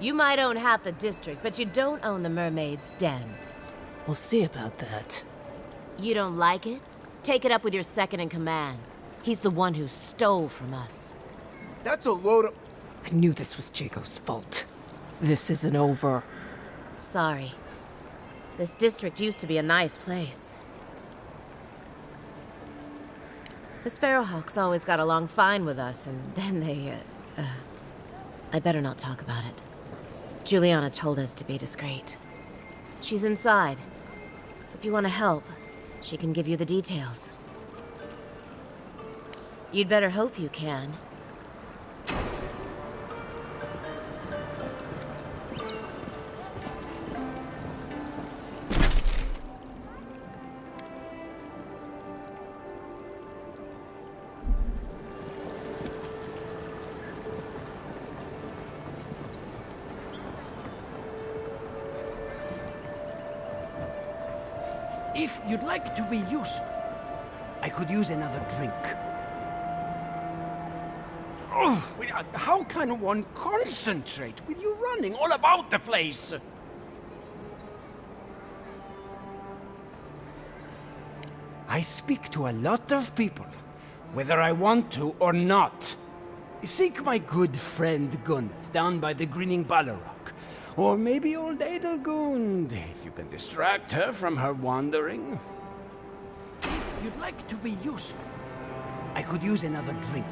You might own half the district, but you don't own the mermaid's den. We'll see about that. You don't like it? Take it up with your second in command. He's the one who stole from us. That's a load of... I knew this was Jago's fault. This isn't over. Sorry. This district used to be a nice place. The Sparrowhawks always got along fine with us, and then they, I better not talk about it. Juliana told us to be discreet. She's inside. If you want to help, she can give you the details. You'd better hope you can. If you'd like to be useful, I could use another drink. How can one concentrate with you running all about the place? I speak to a lot of people, whether I want to or not. Seek my good friend Gunneth down by the grinning Balrog. Or maybe old Edelgund, if you can distract her from her wandering. If you'd like to be useful, I could use another drink.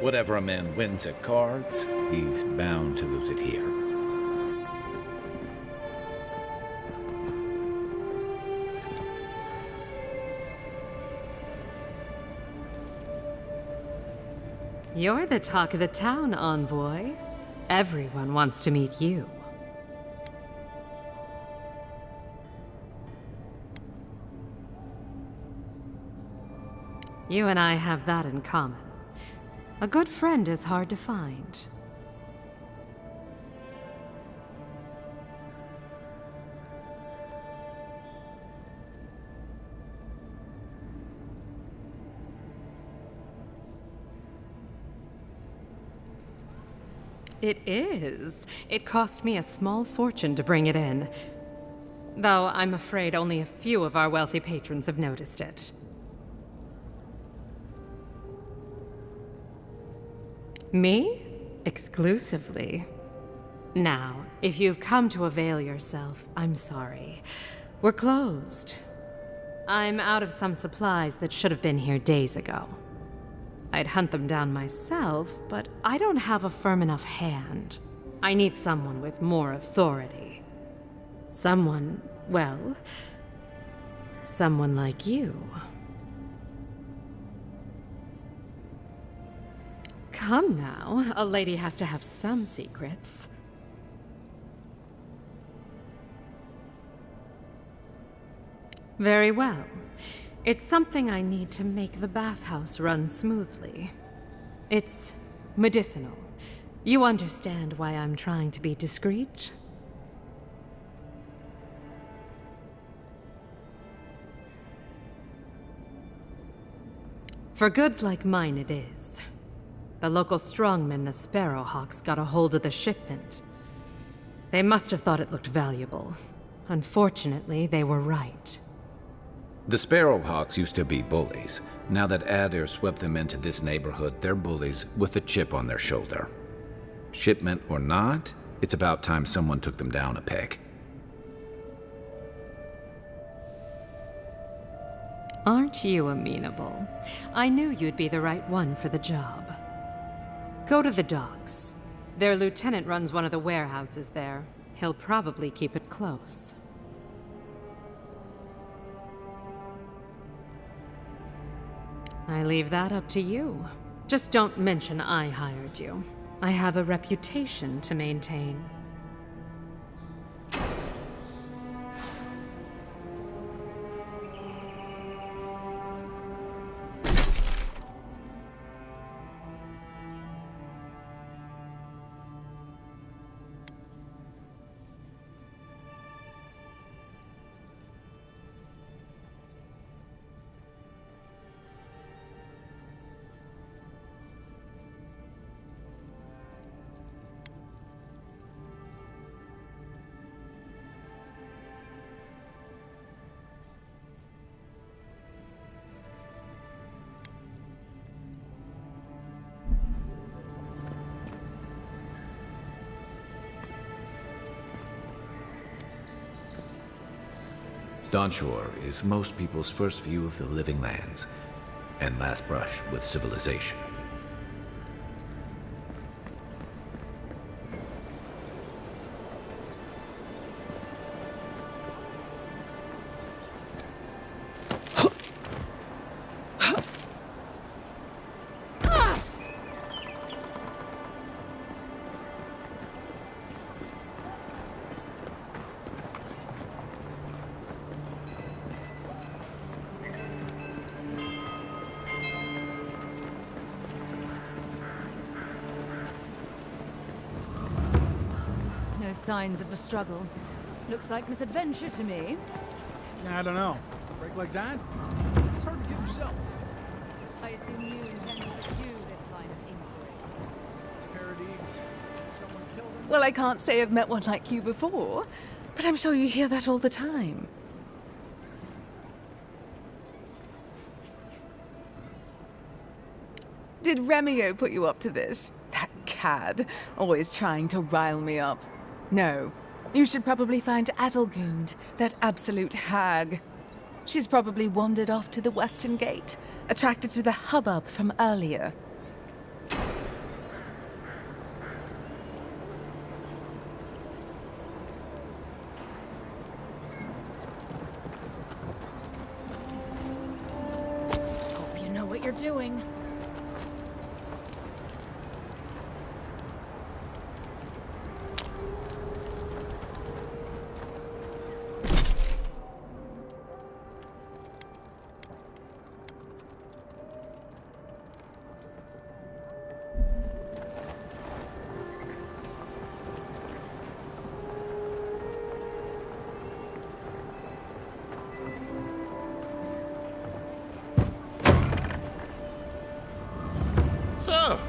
Whatever a man wins at cards, he's bound to lose it here. You're the talk of the town, envoy. Everyone wants to meet you. You and I have that in common. A good friend is hard to find. It is. It cost me a small fortune to bring it in. Though I'm afraid only a few of our wealthy patrons have noticed it. Me? Exclusively. Now, if you've come to avail yourself, I'm sorry. We're closed. I'm out of some supplies that should have been here days ago. I'd hunt them down myself, but I don't have a firm enough hand. I need someone with more authority. Someone, well, someone like you. Come now, a lady has to have some secrets. Very well. It's something I need to make the bathhouse run smoothly. It's medicinal. You understand why I'm trying to be discreet? For goods like mine it is. The local strongmen, the Sparrowhawks, got a hold of the shipment. They must have thought it looked valuable. Unfortunately, they were right. The Sparrowhawks used to be bullies. Now that Adair swept them into this neighborhood, they're bullies with a chip on their shoulder. Shipment or not, it's about time someone took them down a peg. Aren't you amenable? I knew you'd be the right one for the job. Go to the docks. Their lieutenant runs one of the warehouses there. He'll probably keep it close. I leave that up to you. Just don't mention I hired you. I have a reputation to maintain. Dawnshore is most people's first view of the living lands, and last brush with civilization. No signs of a struggle. Looks like misadventure to me. I don't know. A break like that? It's hard to give yourself. I assume you intend to pursue this line of inquiry. It's Paradise. Someone killed him. Well, I can't say I've met one like you before, but I'm sure you hear that all the time. Did Remio put you up to this? That cad, always trying to rile me up. No, you should probably find Adelgund, that absolute hag. She's probably wandered off to the Western Gate, attracted to the hubbub from earlier. Hope you know what you're doing. So,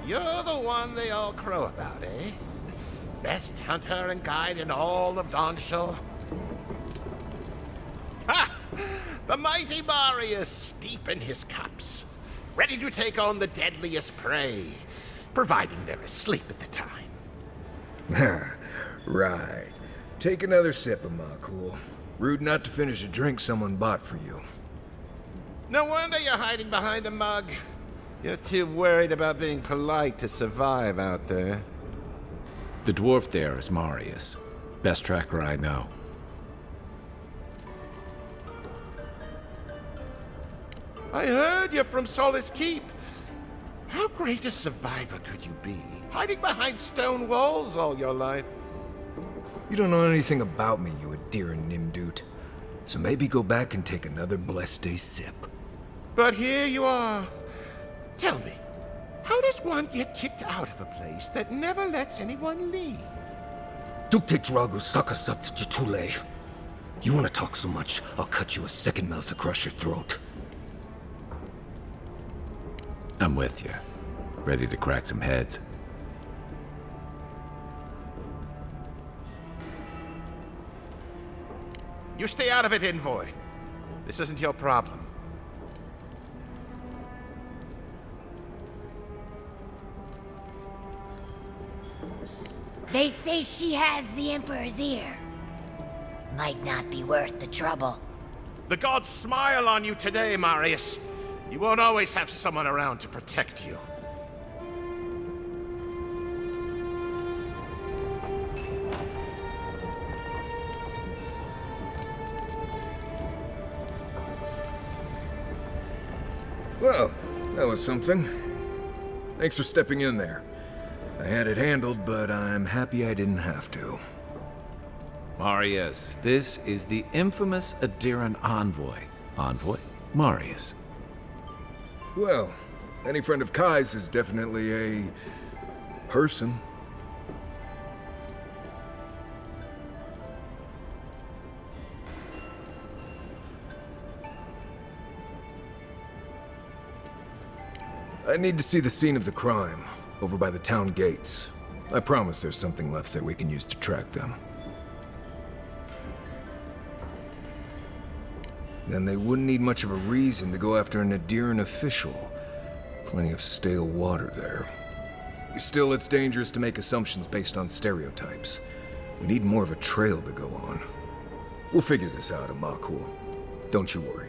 you're the one they all crow about, eh? Best hunter and guide in all of Dawnshore? Ha! The mighty Marius, deep in his cups, ready to take on the deadliest prey, providing they're asleep at the time. Right. Take another sip of my cool. Rude not to finish a drink someone bought for you. No wonder you're hiding behind a mug. You're too worried about being polite to survive out there. The dwarf there is Marius. Best tracker I know. I heard you're from Solace Keep. How great a survivor could you be, hiding behind stone walls all your life? You don't know anything about me, you Adiran Nimdut. So maybe go back and take another blessed day sip. But here you are. Tell me, how does one get kicked out of a place that never lets anyone leave? Duktek Dragu Sakasapt Jitule. You wanna talk so much, I'll cut you a second mouth across your throat. I'm with you. Ready to crack some heads. You stay out of it, Envoy. This isn't your problem. They say she has the Emperor's ear. Might not be worth the trouble. The gods smile on you today, Marius. You won't always have someone around to protect you. Well, that was something. Thanks for stepping in there. I had it handled, but I'm happy I didn't have to. Marius, this is the infamous Adiran envoy. Envoy? Marius. Well, any friend of Kai's is definitely a person. I need to see the scene of the crime, over by the town gates. I promise there's something left that we can use to track them. Then they wouldn't need much of a reason to go after an Adiran official. Plenty of stale water there. Still, it's dangerous to make assumptions based on stereotypes. We need more of a trail to go on. We'll figure this out, Amakor. Don't you worry.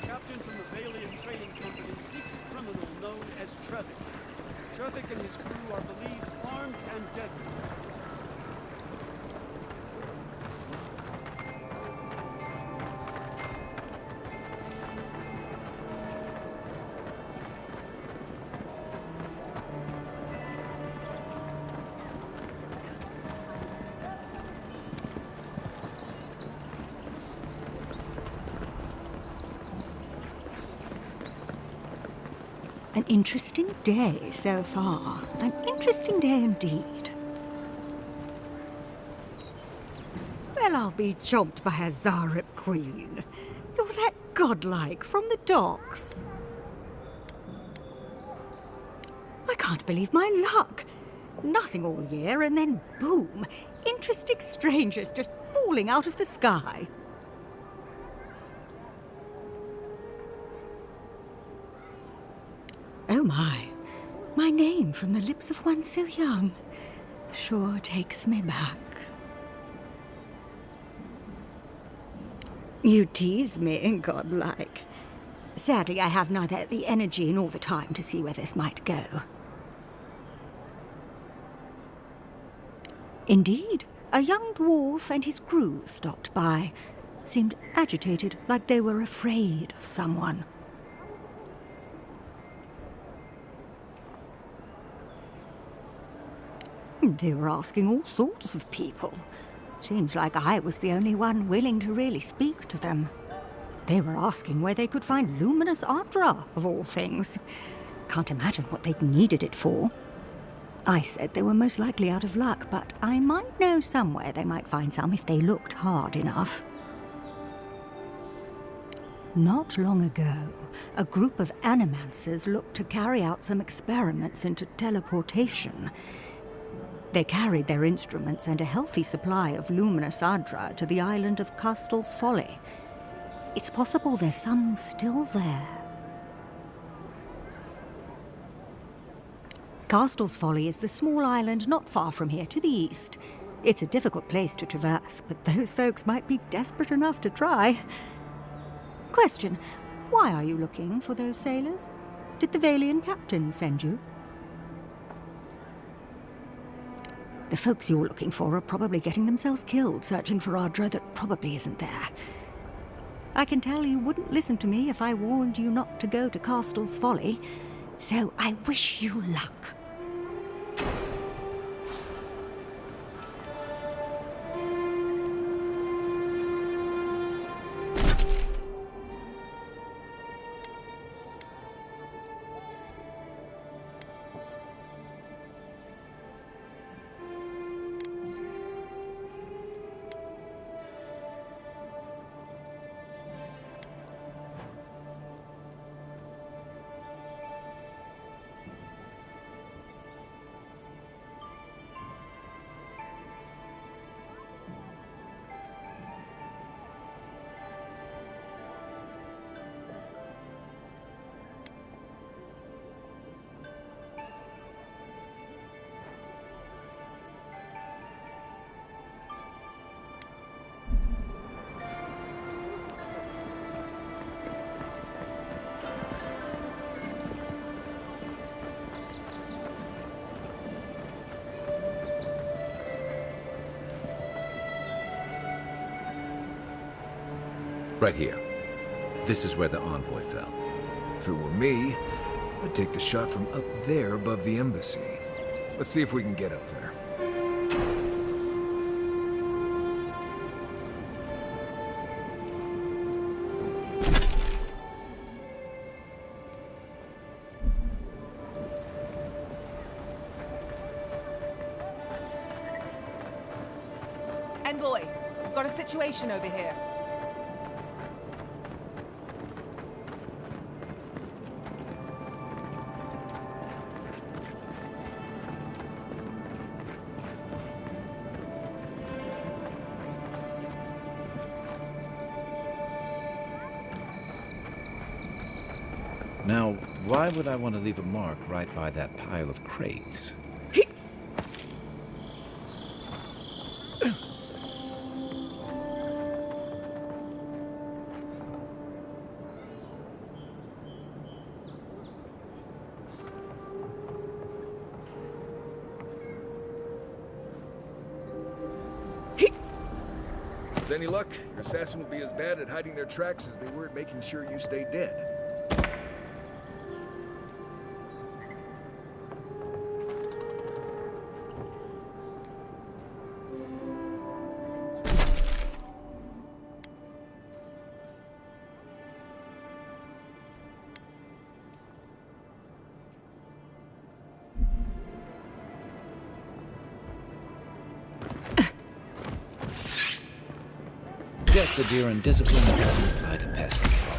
captain from the Valiant Trading Company seeks a criminal known as Trevik. Trevik and his crew are believed armed and deadly. An interesting day so far. An interesting day indeed. Well, I'll be chomped by a Zarep queen. You're that godlike from the docks. I can't believe my luck. Nothing all year, and then boom, interesting strangers just falling out of the sky. Oh my name from the lips of one so young sure takes me back. You tease me, godlike. Sadly, I have neither the energy nor the time to see where this might go. Indeed, a young dwarf and his crew stopped by. Seemed agitated, like they were afraid of someone. They were asking all sorts of people. Seems like I was the only one willing to really speak to them. They were asking where they could find luminous Ardra, of all things. Can't imagine what they'd needed it for. I said they were most likely out of luck, but I might know somewhere they might find some if they looked hard enough. Not long ago, a group of animancers looked to carry out some experiments into teleportation. They carried their instruments and a healthy supply of luminous Ardra to the island of Castel's Folly. It's possible there's some still there. Castel's Folly is the small island not far from here to the east. It's a difficult place to traverse, but those folks might be desperate enough to try. Question, why are you looking for those sailors? Did the Valian captain send you? The folks you're looking for are probably getting themselves killed searching for Ardra that probably isn't there. I can tell you wouldn't listen to me if I warned you not to go to Castel's Folly, so I wish you luck. Right here. This is where the envoy fell. If it were me, I'd take the shot from up there above the embassy. Let's see if we can get up there. Envoy, we've got a situation over here. Now, why would I want to leave a mark right by that pile of crates? With any luck, your assassin will be as bad at hiding their tracks as they were at making sure you stay dead. guess the Diran discipline doesn't apply to pest control.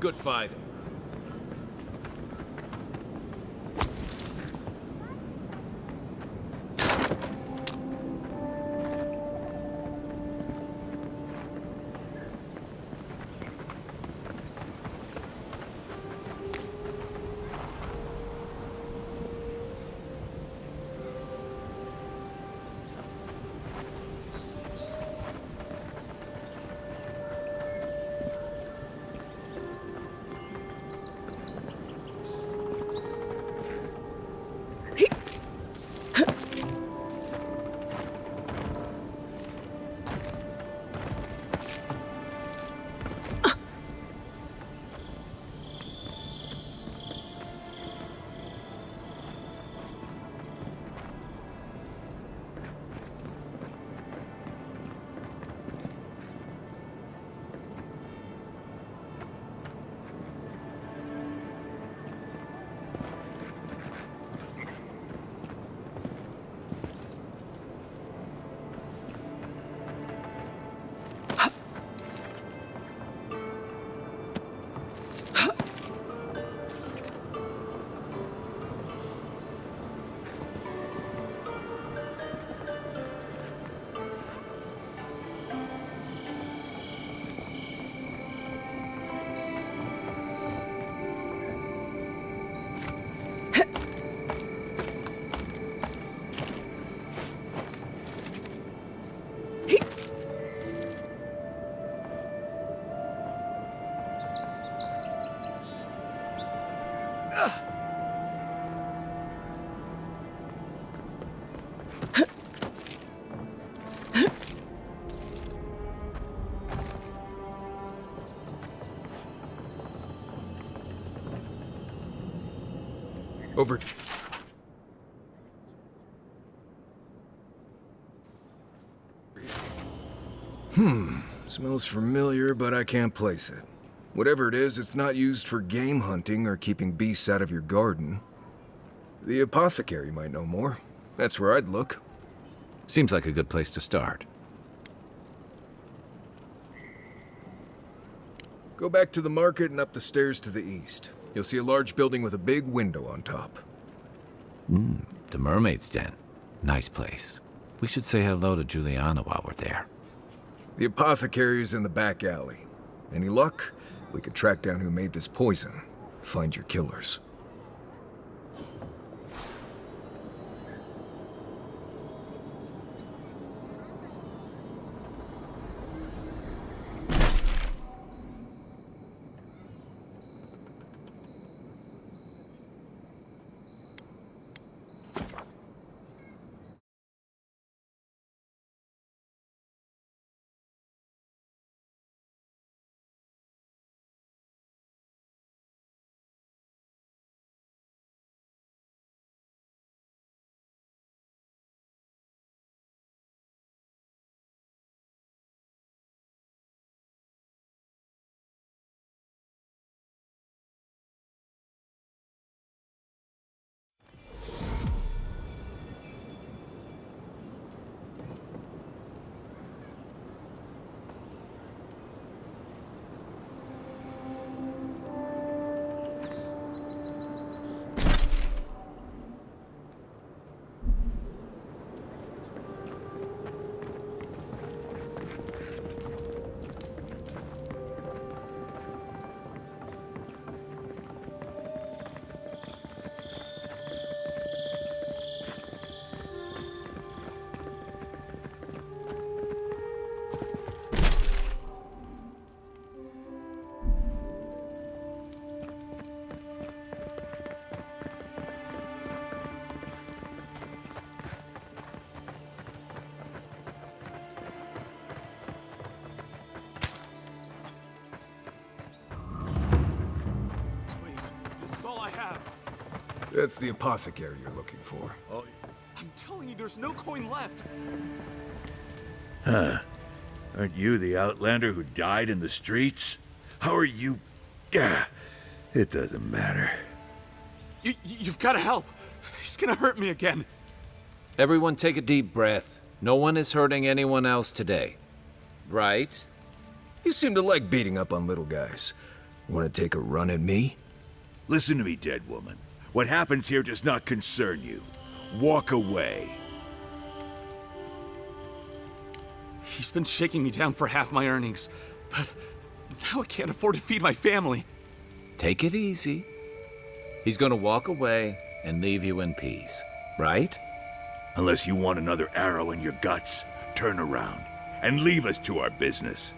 Good fighting. Over. Smells familiar, but I can't place it. Whatever it is, it's not used for game hunting or keeping beasts out of your garden. The apothecary might know more. That's where I'd look. Seems like a good place to start. Go back to the market and up the stairs to the east. You'll see a large building with a big window on top. The Mermaid's Den. Nice place. We should say hello to Juliana while we're there. The apothecary is in the back alley. Any luck? We could track down who made this poison. Find your killers. That's the apothecary you're looking for. Oh, I'm telling you, there's no coin left. Huh. Aren't you the outlander who died in the streets? How are you? It doesn't matter. You've got to help. He's gonna hurt me again. Everyone take a deep breath. No one is hurting anyone else today. Right? You seem to like beating up on little guys. Want to take a run at me? Listen to me, dead woman. What happens here does not concern you. Walk away. He's been shaking me down for half my earnings, but now I can't afford to feed my family. Take it easy. He's gonna walk away and leave you in peace, right? Unless you want another arrow in your guts, turn around and leave us to our business.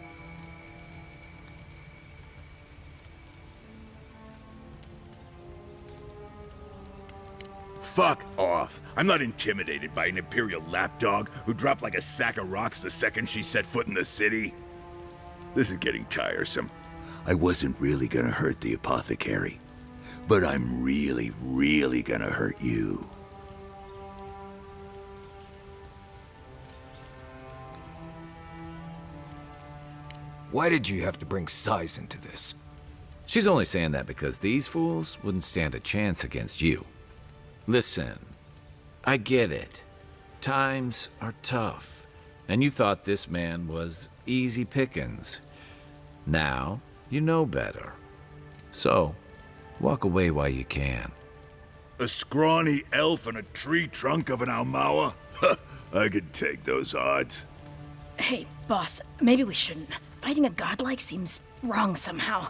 Fuck off. I'm not intimidated by an Imperial lapdog who dropped like a sack of rocks the second she set foot in the city. This is getting tiresome. I wasn't really gonna hurt the apothecary, but I'm really, really gonna hurt you. Why did you have to bring size into this? She's only saying that because these fools wouldn't stand a chance against you. Listen, I get it. Times are tough, and you thought this man was easy pickings. Now, you know better. So, walk away while you can. A scrawny elf and a tree trunk of an Almawa? I could take those odds. Hey, boss, maybe we shouldn't. Fighting a godlike seems wrong somehow.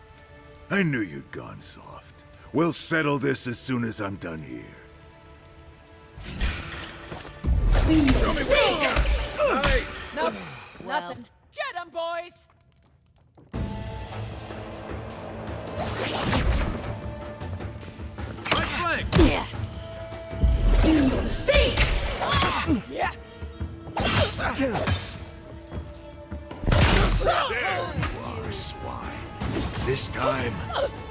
I knew you'd gone soft. We'll settle this as soon as I'm done here. Nice! Nothing. Nothing. Get 'em, boys! Right flank! Yeah. See! Yeah. There you are, swine. This time,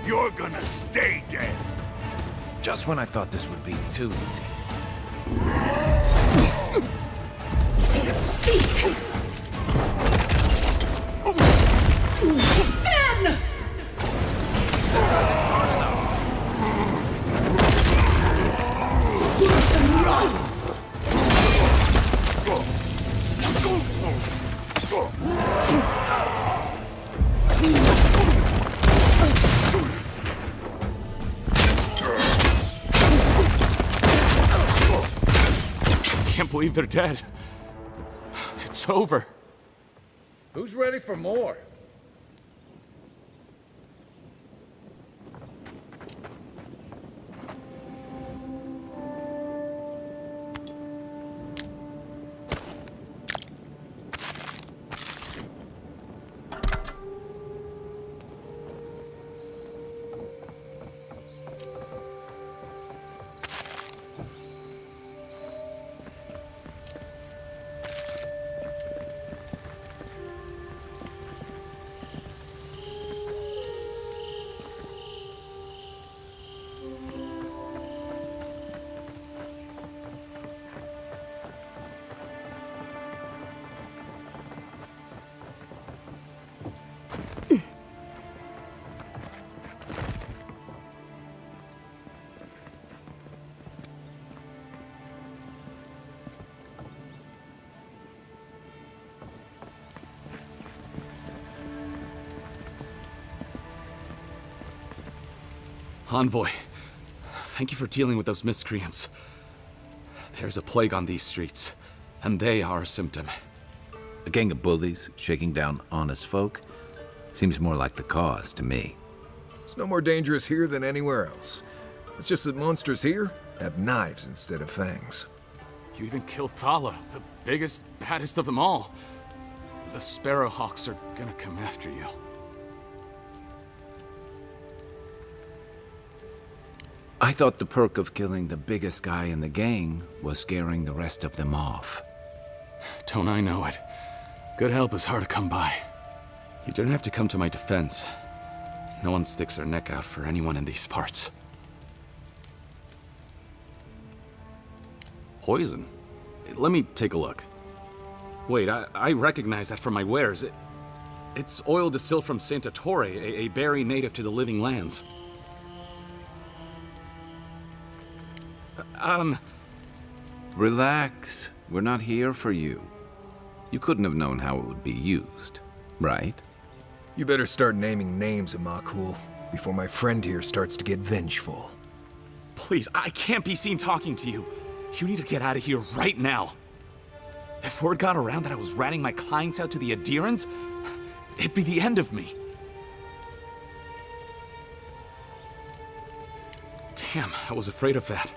you're gonna stay dead. Just when I thought this would be too easy. Seek! Then! I can't believe they're dead. It's over. Who's ready for more? Envoy, thank you for dealing with those miscreants. There's a plague on these streets, and they are a symptom. A gang of bullies shaking down honest folk seems more like the cause to me. It's no more dangerous here than anywhere else. It's just that monsters here have knives instead of fangs. You even killed Thala, the biggest, baddest of them all. The Sparrowhawks are gonna come after you. I thought the perk of killing the biggest guy in the gang was scaring the rest of them off. Don't I know it? Good help is hard to come by. You don't have to come to my defense. No one sticks their neck out for anyone in these parts. Poison? Let me take a look. Wait, I recognize that from my wares. It's oil distilled from Santa Torre, a berry native to the Living Lands. Relax. We're not here for you. You couldn't have known how it would be used, right? You better start naming names, Amakul, before my friend here starts to get vengeful. Please, I can't be seen talking to you. You need to get out of here right now. If word got around that I was ratting my clients out to the Adherents, it'd be the end of me. Damn, I was afraid of that.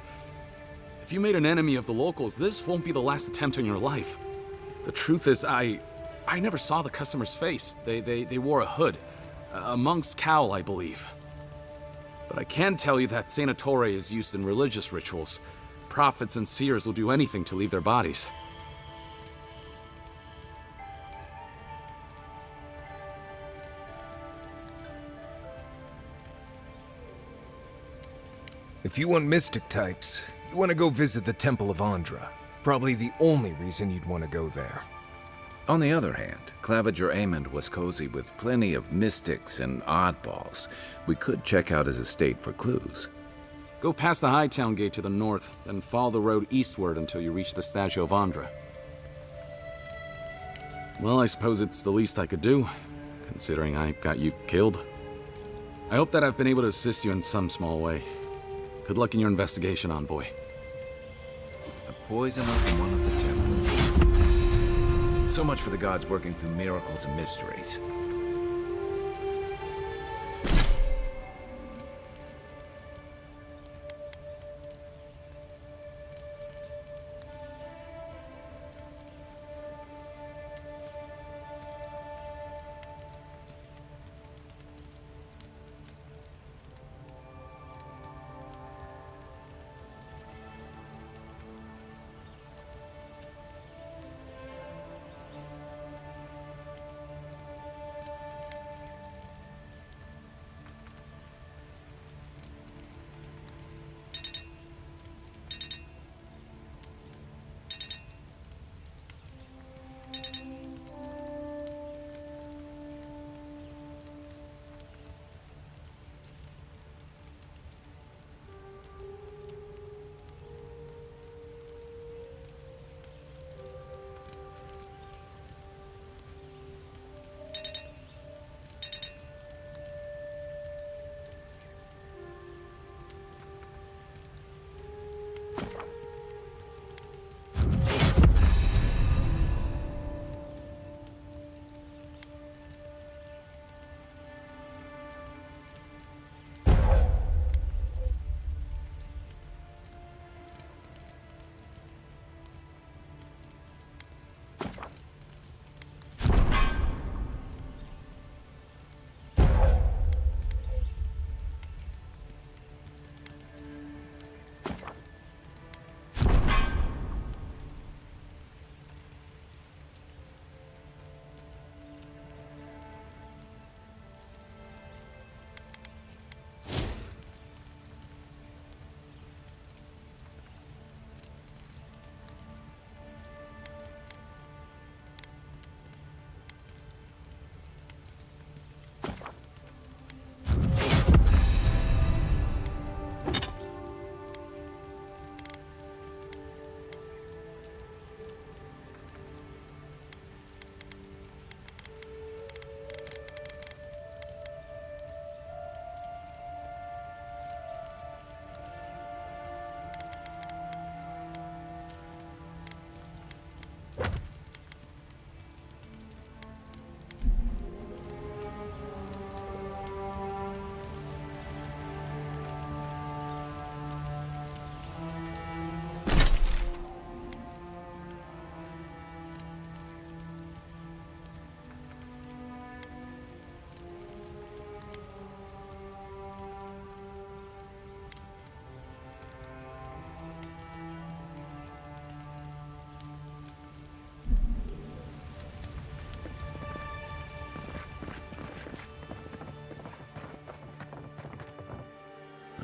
If you made an enemy of the locals, this won't be the last attempt on your life. The truth is, I never saw the customer's face. They wore a hood. A monk's cowl, I believe. But I can tell you that Santa Torre is used in religious rituals. Prophets and seers will do anything to leave their bodies. If you want mystic types, you want to go visit the Temple of Andra. Probably the only reason you'd want to go there. On the other hand, Claviger Amond was cozy with plenty of mystics and oddballs. We could check out his estate for clues. Go past the Hightown Gate to the north, then follow the road eastward until you reach the statue of Andra. Well, I suppose it's the least I could do, considering I got you killed. I hope that I've been able to assist you in some small way. Good luck in your investigation, Envoy. A poison open one of the temples. So much for the gods working through miracles and mysteries.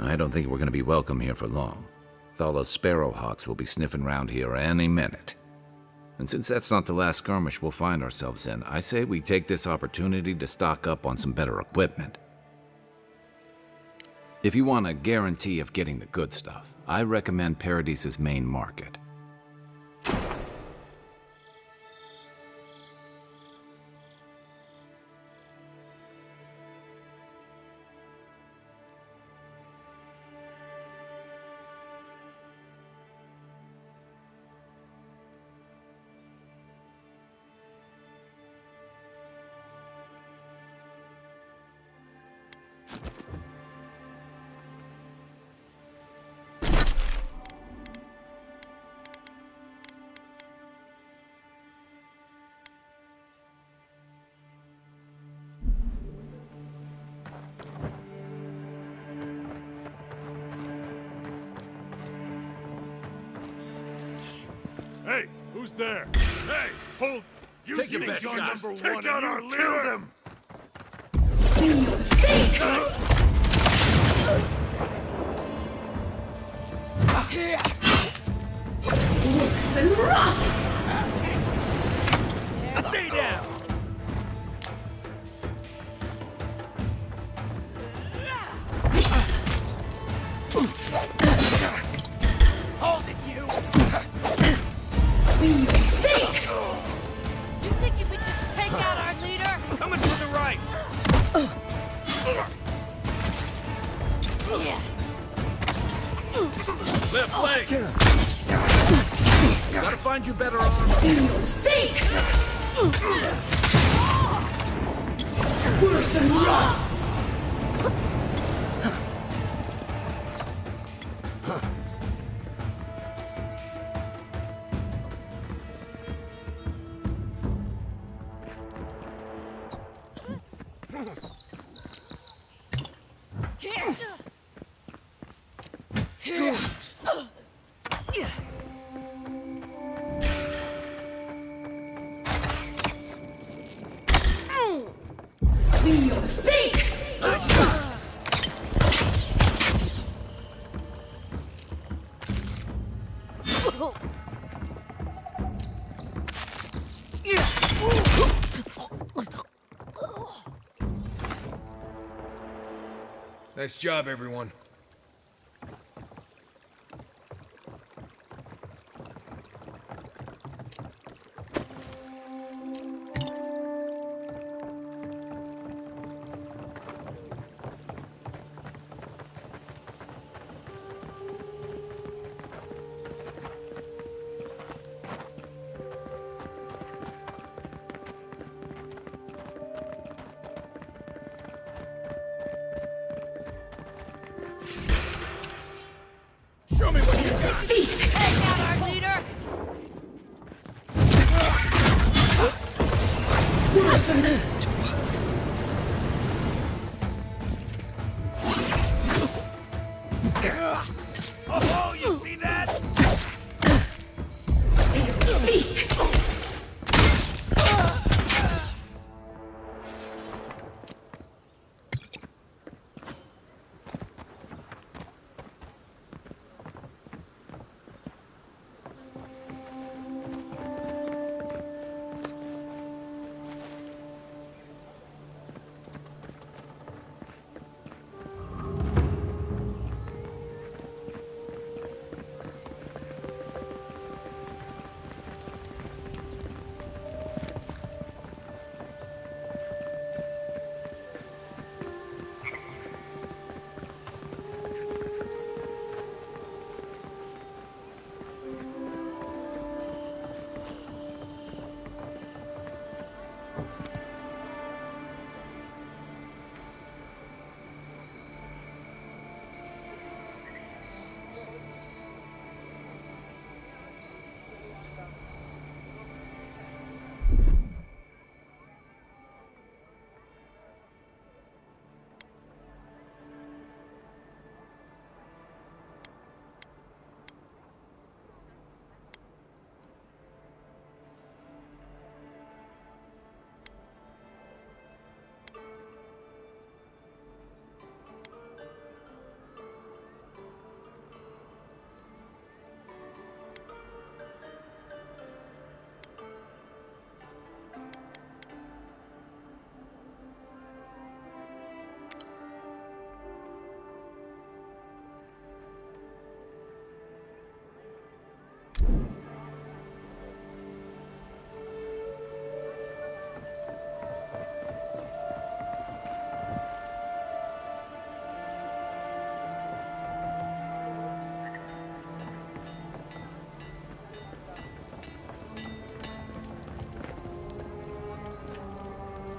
I don't think we're going to be welcome here for long. Thala's sparrowhawks will be sniffing around here any minute. And since that's not the last skirmish we'll find ourselves in, I say we take this opportunity to stock up on some better equipment. If you want a guarantee of getting the good stuff, I recommend Paradise's main market. Hey, who's there? Hey, hold! You Take your think best you're shots. number Take one out and our you leader. killed him! Stay down! Hold it, you! Be sick! You think you could just take out our leader? Coming from the right! Left leg! Gotta find you better armor. Be sick! Worse than rough! Be sick! Nice job, everyone. Show me what you got! Take out our leader! Worse than that! Oh, you see that? Seek!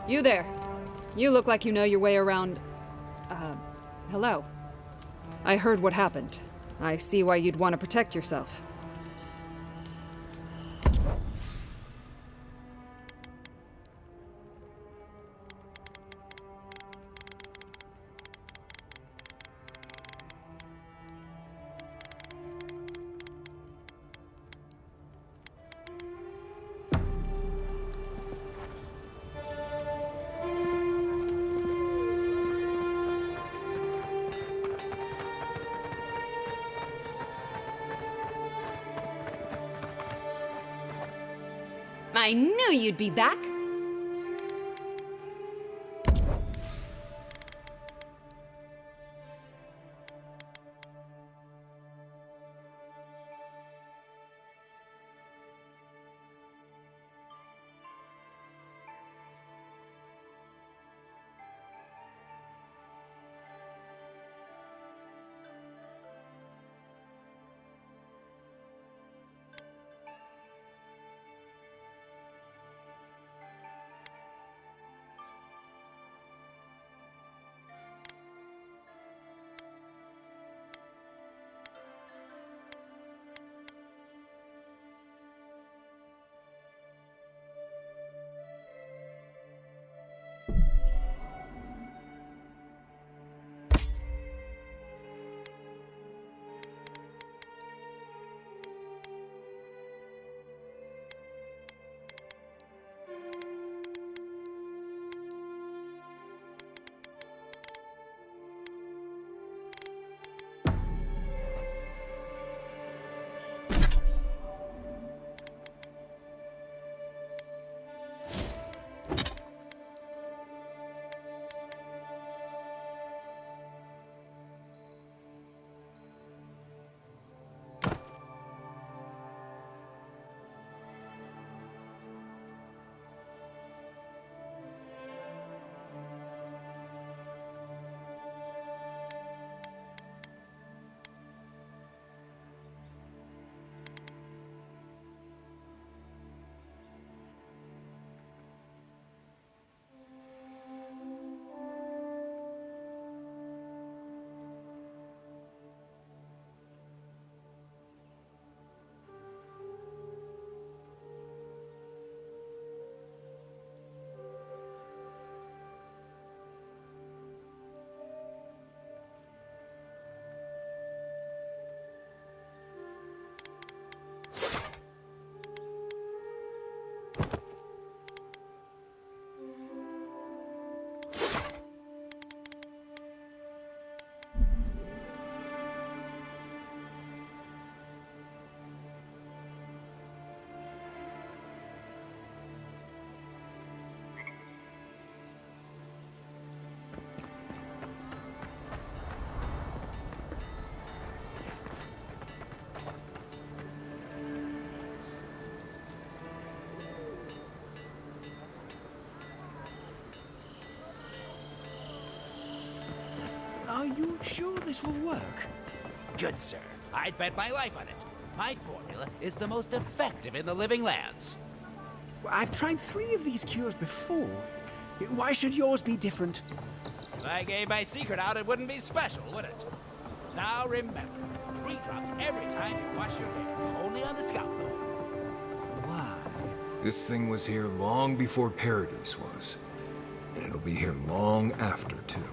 You there. You look like you know your way around... hello. I heard what happened. I see why you'd want to protect yourself. I knew you'd be back! Are you sure this will work? Good, sir. I'd bet my life on it. My formula is the most effective in the living lands. I've tried 3 of these cures before. Why should yours be different? If I gave my secret out, it wouldn't be special, would it? Now remember, 3 drops every time you wash your hair. Only on the scalp, though. Why? This thing was here long before Paradise was. And it'll be here long after, too.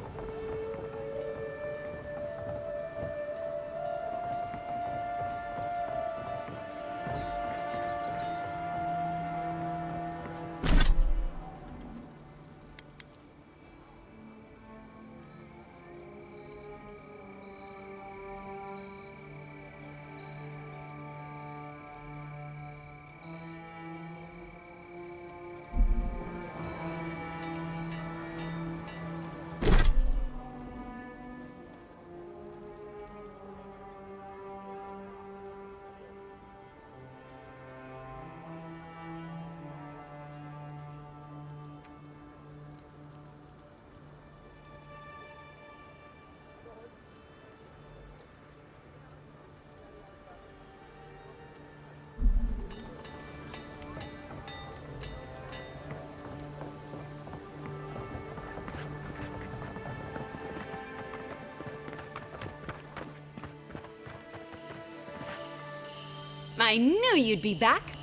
I knew you'd be back.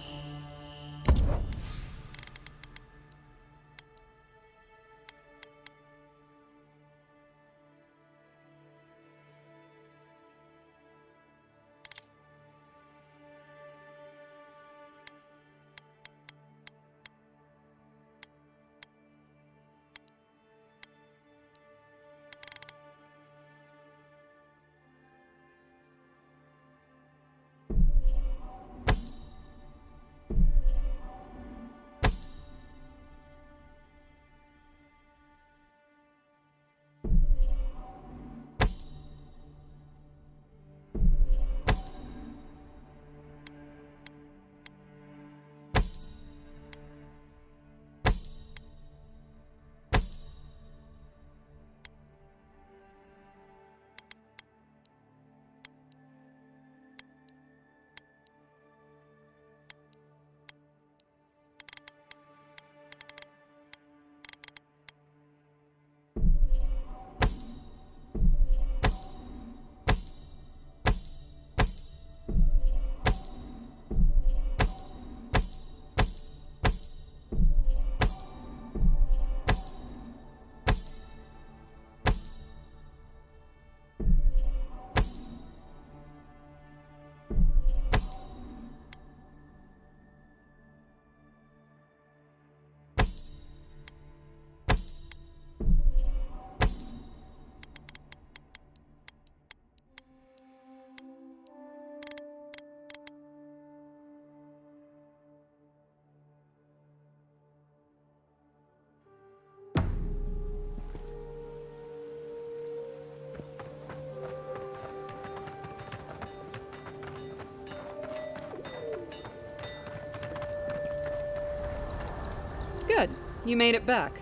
Good. You made it back.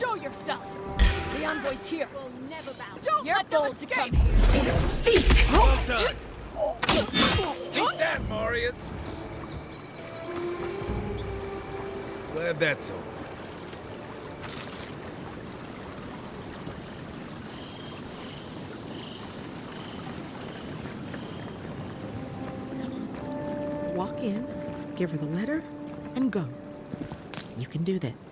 Show yourself! The envoy's here. Don't You're let them bold to escape! come here. Seek! Well done. Take that, Marius. Glad that's over. Walk in, give her the letter, and go. You can do this.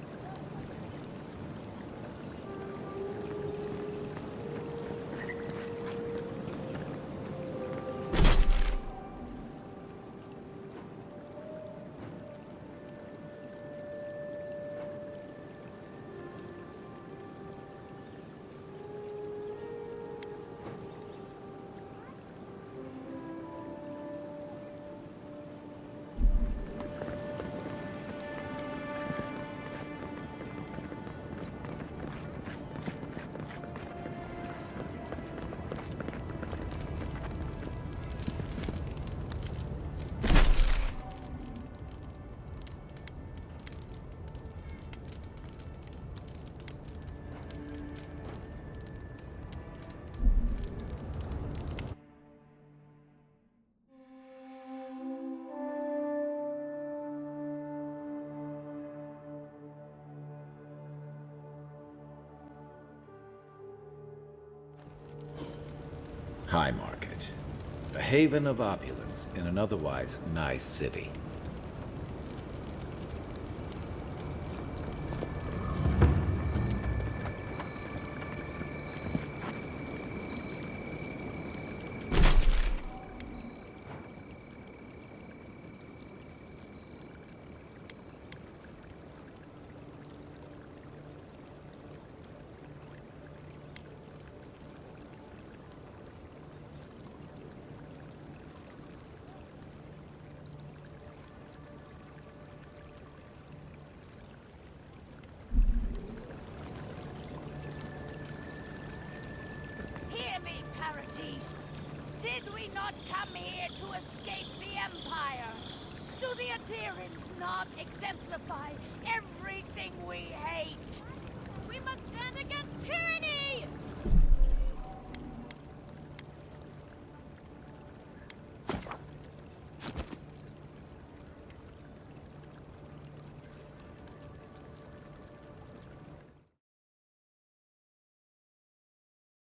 High Market. A haven of opulence in an otherwise nice city. Hear me, Paradis. Did we not come here to escape the Empire? Do the Aterians not exemplify everything we hate? We must stand against tyranny!